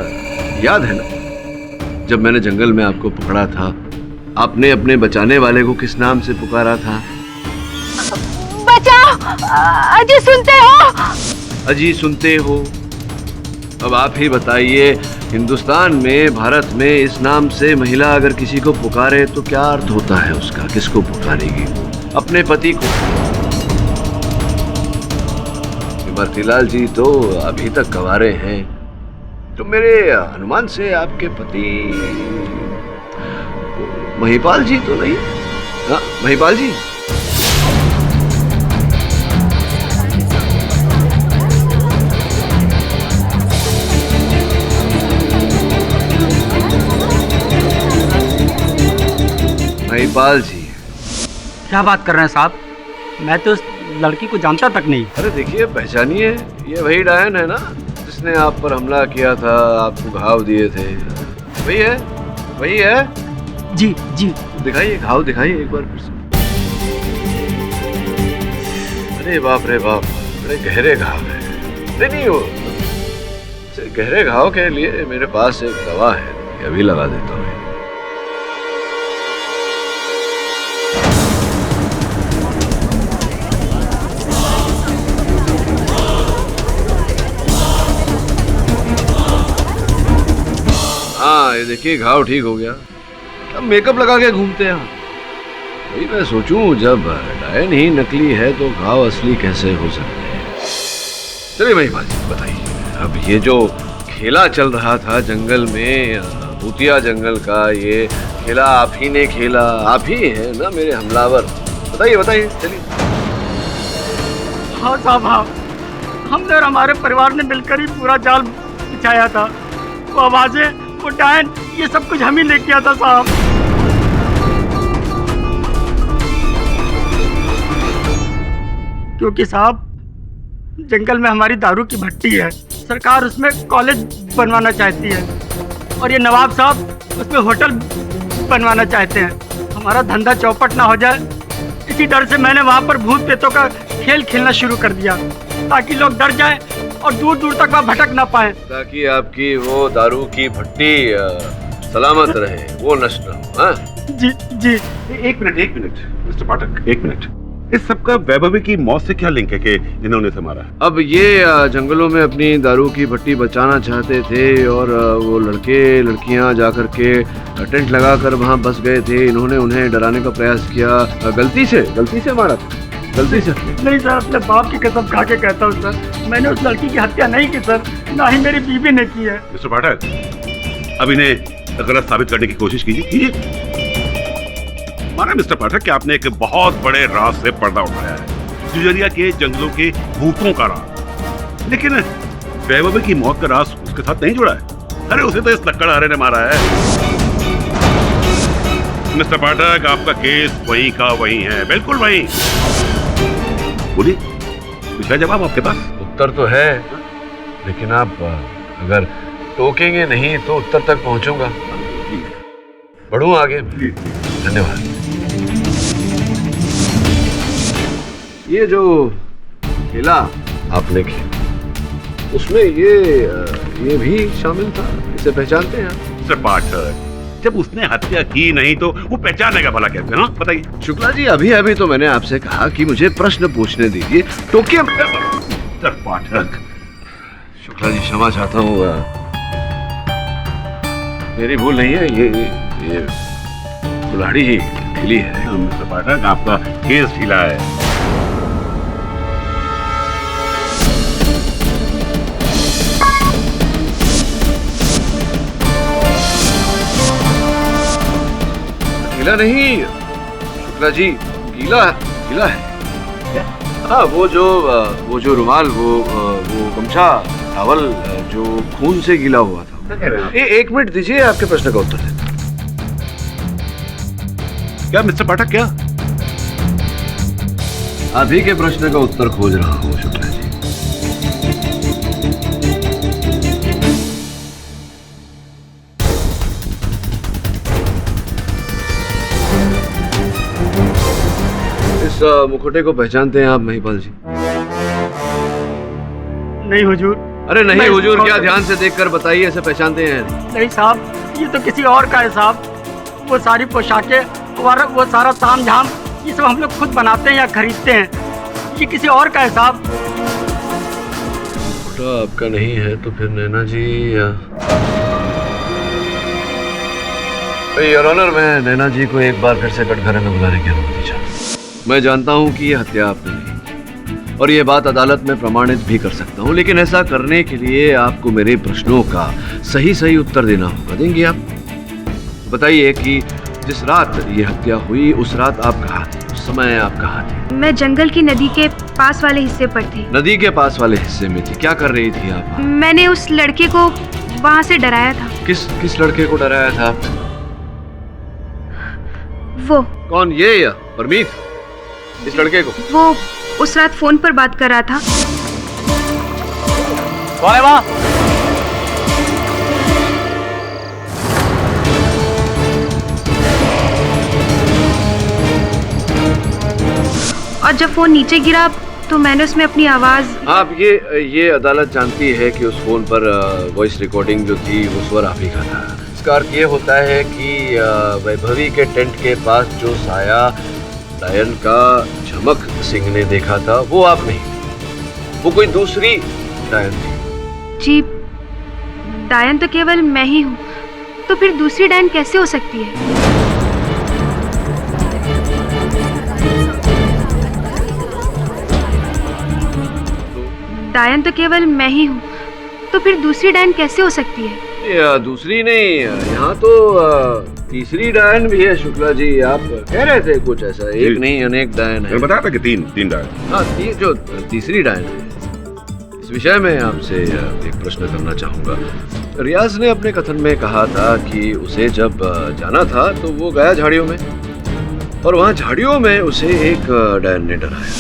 याद है ना, जब मैंने जंगल में आपको पकड़ा था, आपने अपने बचाने वाले को किस नाम से पुकारा था? बचाओ, अजी सुनते हो? अजी सुनते हो। अब आप ही बताइए, हिंदुस्तान में, भारत में इस नाम से महिला अगर किसी को पुकारे तो क्या अर्थ होता है उसका? किसको पुकारेगी? अपने पति को। इमरतीलाल जी तो अभी तक गंवारे हैं, तो मेरे अनुमान से आपके पति महिपाल जी तो नहीं? हाँ, महिपाल जी। महिपाल जी। क्या बात कर रहे हैं साहब? मैं तो उस लड़की को जानता तक नहीं। अरे देखिए, पहचानिए, ये वही डायन है ना जिसने आप पर हमला किया था, आपको घाव दिए थे। वही है, वही है। जी जी। दिखाइए घाव, दिखाइए एक बार फिर से। अरे बाप रे बाप, बड़े गहरे घाव है। नहीं वो गहरे घाव के लिए मेरे पास एक दवा है, अभी लगा देता हूँ। हाँ, ये देखिए घाव ठीक हो गया। अब मेकअप लगा के घूमते हैं। वही मैं सोचूं, जब डायन ही नकली है तो घाव असली कैसे हो सकते हैं? चलिए महिपाल जी बताइए, अब ये जो खेला चल रहा था जंगल में, भूतिया जंगल का, ये खेला आप ही ने खेला? आप ही है ना मेरे हमलावर? बताइए बताइए, चलिए। हाँ साहब, हाँ, हमने और हमारे परिवार ने मिलकर ही पूरा जाल बिछाया था। वो आवाजें, वो डायन, ये सब कुछ हम ही ले किया था साहब। क्योंकि साहब, जंगल में हमारी दारू की भट्टी है, सरकार उसमें कॉलेज बनवाना चाहती है, और ये नवाब साहब उसमें होटल बनवाना चाहते हैं। हमारा धंधा चौपट ना हो जाए, इसी डर से मैंने वहाँ पर भूत प्रेतों का खेल खेलना शुरू कर दिया, ताकि लोग डर जाएं और दूर दूर तक वहाँ भटक ना पाए, ताकि आपकी वो दारू की भट्टी सलामत रहे, वो नष्ट न हो। हाँ जी जी। एक मिनट मिस्टर पाठक, एक मिनट। इस सबका वैभवी की मौत से क्या लिंक है कि इन्होंने इसे मारा? अब ये जंगलों में अपनी दारू की भट्टी बचाना चाहते थे, और वो लड़के लड़कियां जाकर के टेंट लगाकर वहां बस गए थे। इन्होंने उन्हें डराने का प्रयास किया। गलती से मारा था? गलती से नहीं सर, अपने बाप की कसम खा के कहता हूँ सर, मैंने उस लड़की की हत्या नहीं की सर, ना ही मेरी बीवी ने की है। मिस्टर पाठक, अब इन्हें गलत साबित करने की कोशिश कीजिए। माना मिस्टर पाठक कि आपने एक बहुत बड़े राज से पर्दा उठाया है, जुजरिया के जंगलों के भूतों का राज, लेकिन वैभवी की मौत का राज उसके साथ नहीं जुड़ा है। अरे उसे तो इस लक्कड़हारे ने मारा है। मिस्टर पाठक, आपका केस वही का वही है, बिल्कुल वही। बोलिए, कुछ है जवाब आपके पास? उत्तर तो है, लेकिन आप अगर टोकेंगे नहीं तो उत्तर तक पहुंचूंगा। बढ़ूं आगे। धन्यवाद। ये जो खेला आपने खेला, उसमें ये भी शामिल था, इसे पहचानते हैं आप? मिस्टर पाठक, जब उसने हत्या की नहीं तो वो पहचानेगा भला कैसे? ना बताइए। शुक्ला जी, अभी तो मैंने आपसे कहा कि मुझे प्रश्न पूछने दीजिए, टोके। मिस्टर पाठक। शुक्ला जी, क्षमा चाहता हूँ, मेरी भूल नहीं है, ये कुल्हाड़ी ही ढीली है। मिस्टर पाठक, आपका केस ढीला है। ढीला नहीं, शुक्ला जी गीला गीला है। हाँ वो जो रुमाल, वो गमछा, टॉवल जो खून से गीला हुआ था। एक मिनट दीजिए, आपके प्रश्न का उत्तर देता। क्या मिस्टर पाठक, क्या आप ही के प्रश्न का उत्तर खोज रहा हूँ शुक्ला जी। इस मुखौटे को पहचानते हैं आप महिपाल जी? नहीं हुजूर। अरे नहीं हुजूर क्या, ध्यान से देखकर बताइए, ऐसे पहचानते हैं? नहीं साहब, ये तो किसी और का है साहब। वो सारी पोशाकें और वो सारा ताम झाम ये सब हम लोग खुद बनाते हैं या खरीदते हैं। ये किसी और का है साहब। मुखौटा आपका नहीं है तो फिर नैना जी या योर ऑनर, मैं नैना जी को एक बार फिर से कटघरे में बुलाने की अनुमति चाहता हूं। मैं जानता हूं कि ये हत्या आपने नहीं और ये बात अदालत में प्रमाणित भी कर सकता हूं, लेकिन ऐसा करने के लिए आपको मेरे प्रश्नों का सही उत्तर देना होगा। देंगे आप? बताइए कि जिस रात ये हत्या हुई उस रात आप कहाँ थे? उस समय आप कहाँ थे? मैं जंगल की नदी के पास वाले हिस्से पर थी। नदी के पास वाले हिस्से में थी? क्या कर रही थी आप? मैंने उस लड़के को वहाँ से डराया था। किस लड़के को डराया था आपने? वो कौन, ये या परमीत? इस लड़के को? वो उस रात फोन पर बात कर रहा था। कौन है वहाँ? और जब फोन नीचे गिरा तो मैंने उसमें अपनी आवाज। आप ये अदालत जानती है कि उस फोन पर वॉइस रिकॉर्डिंग जो थी वो स्वर आप ही का था। इसका अर्थ ये होता है कि वैभवी के टेंट के पास जो साया डायन का झमक सिंह ने देखा था वो आप नहीं, वो कोई दूसरी डायन थी। जी, डायन तो केवल मैं ही हूँ, तो फिर दूसरी डायन कैसे हो सकती है? डायन तो केवल मैं ही हूँ, तो फिर दूसरी डायन कैसे हो सकती है? दूसरी नहीं, यहाँ तो तीसरी डायन भी है शुक्ला जी। आप कह रहे थे कुछ ऐसा, एक नहीं अनेक डायन है। बताया था कि तीन डायन। हाँ, जो तीसरी डायन है, इस विषय में आपसे एक प्रश्न करना चाहूंगा। रियाज ने अपने कथन में कहा था कि उसे जब जाना था तो वो गया झाड़ियों में और वहाँ झाड़ियों में उसे एक डायन ने डराया।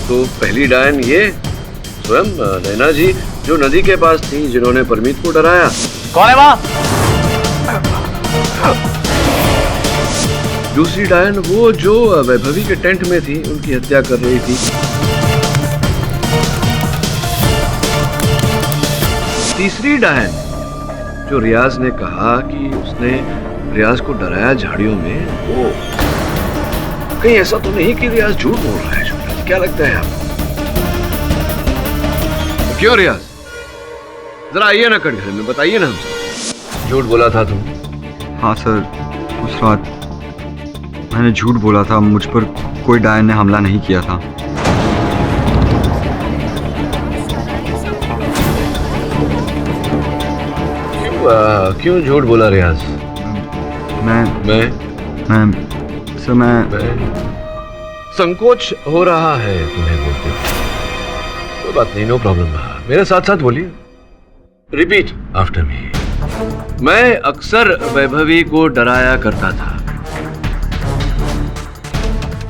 तो पहली डायन ये स्वयं नैना जी जो नदी के पास थी, जिन्होंने परमीत को डराया। कौन है वहाँ? दूसरी डायन वो जो वैभवी के टेंट में थी, उनकी हत्या कर रही थी। तीसरी डायन जो रियाज ने कहा कि उसने रियाज को डराया झाड़ियों में, वो कहीं ऐसा तो नहीं कि रियाज झूठ बोल रहा है? क्या लगता है आपको? क्यों रियाज, जरा आइए ना कटघरे में, बताइए ना हमसे। झूठ बोला था तुम? हाँ सर, उस रात मैंने झूठ बोला था। मुझ पर कोई डायन ने हमला नहीं किया था। क्यों झूठ बोला रियाज? मैं संकोच हो रहा है तुम्हें बोलते? कोई बात नहीं, नो प्रॉब्लम। मेरे साथ साथ बोलिए, रिपीट आफ्टर मी। मैं अक्सर वैभवी को डराया करता था।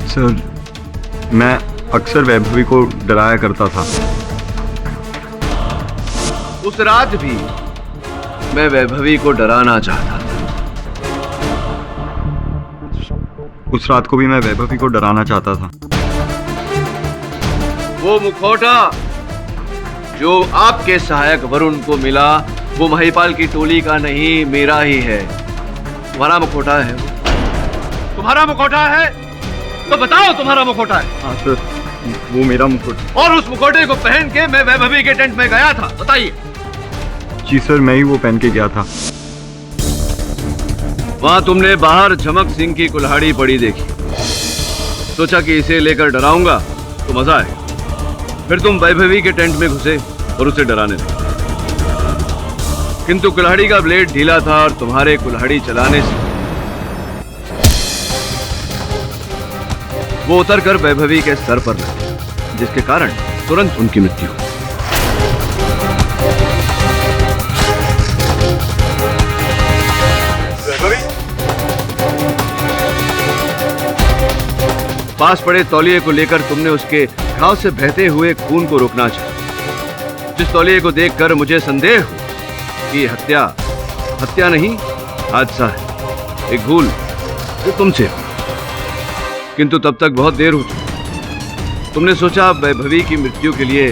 सर, मैं अक्सर वैभवी को डराया करता था। उस रात भी मैं वैभवी को डराना चाहता था। उस रात को भी मैं वैभवी को डराना चाहता था। वो मुखौटा जो आपके सहायक वरुण को मिला, वो महिपाल की टोली का नहीं, मेरा ही है। तुम्हारा मुखौटा है वो? तुम्हारा मुखौटा है तो बताओ, तुम्हारा मुखौटा है? हाँ सर, वो मेरा मुखौटा। और उस मुखौटे को पहन के मैं वैभवी के टेंट में गया था, बताइए। जी सर, मैं ही वो पहन के गया था। वहां तुमने बाहर झमक सिंह की कुल्हाड़ी पड़ी देखी, सोचा कि इसे लेकर डराऊंगा तो मजा आएगा। फिर तुम वैभवी के टेंट में घुसे और उसे डराने लगे। किंतु कुल्हाड़ी का ब्लेड ढीला था और तुम्हारे कुल्हाड़ी चलाने से वो उतरकर वैभवी के सर पर लगा, जिसके कारण तुरंत उनकी मृत्यु हुई। पास पड़े तौलिए को लेकर तुमने उसके घाव से बहते हुए खून को रोकना चाहा, जिस तौलिए को देखकर मुझे संदेह हो कि हत्या नहीं हादसा है, एक भूल जो तुमसे हो। किंतु तब तक बहुत देर हो चुकी। तुमने सोचा वैभवी की मृत्यु के लिए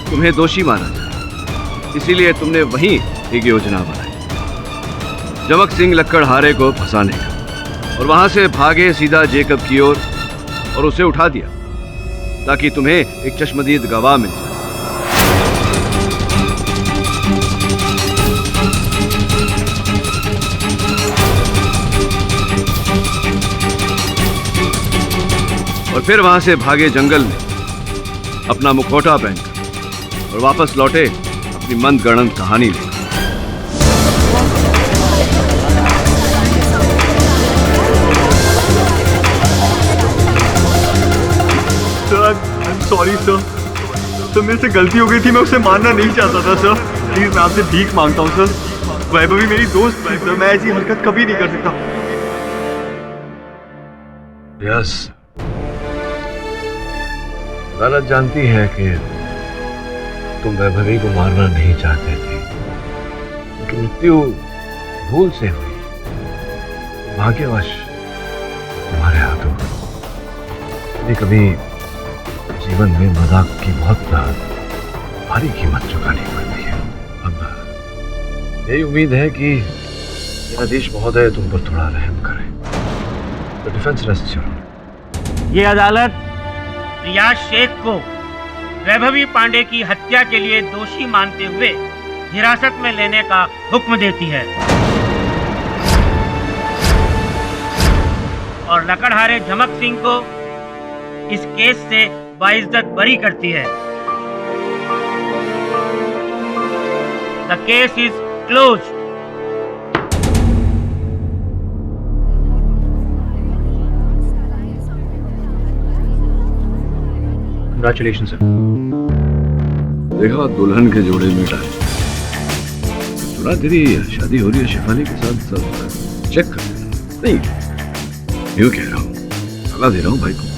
तुम्हें दोषी माना जाए, इसीलिए तुमने वहीं एक योजना बनाई, जमक सिंह लक्कड़हारे को फंसाने का, और वहां से भागे सीधा जेकब की ओर और उसे उठा दिया ताकि तुम्हें एक चश्मदीद गवाह मिल जाए। और फिर वहां से भागे जंगल में अपना मुखौटा पहनकर और वापस लौटे अपनी मंद गणंत कहानी लेकर। सॉरी सर, मेरे से गलती हो गई थी, मैं उसे मारना नहीं चाहता था सर। प्लीज मैं आपसे भीख मांगता हूँ सर। वैभवी मेरी दोस्त थी सर, मैं ऐसी हरकत कभी नहीं कर सकता। यस, अदालत जानती है कि तुम वैभवी को मारना नहीं चाहते थे, उनकी मृत्यु भूल से हुई, भाग्यवश तुम्हारे हाथों। कभी कभी जीवन में मजाक की बहुत भारी कीमत चुकानी पड़ती है। अब यही उम्मीद है कि न्यायाधीश महोदय तुम पर थोड़ा रहम करें। तो डिफेंस रेस्ट करो। ये अदालत रियाज शेख को वैभवी पांडे की हत्या के लिए दोषी मानते हुए हिरासत में लेने का हुक्म देती है और लकड़हारे झमक सिंह को इस केस से बाइज्जत बरी करती है। The case is closed. Congratulations, sir. देखा दुल्हन के जोड़े में डाल। सुना तेरी शादी हो रही है शिफाली के साथ, चेक कर। नहीं, यूं कह रहा हूँ, सलाह दे रहा हूँ भाई को।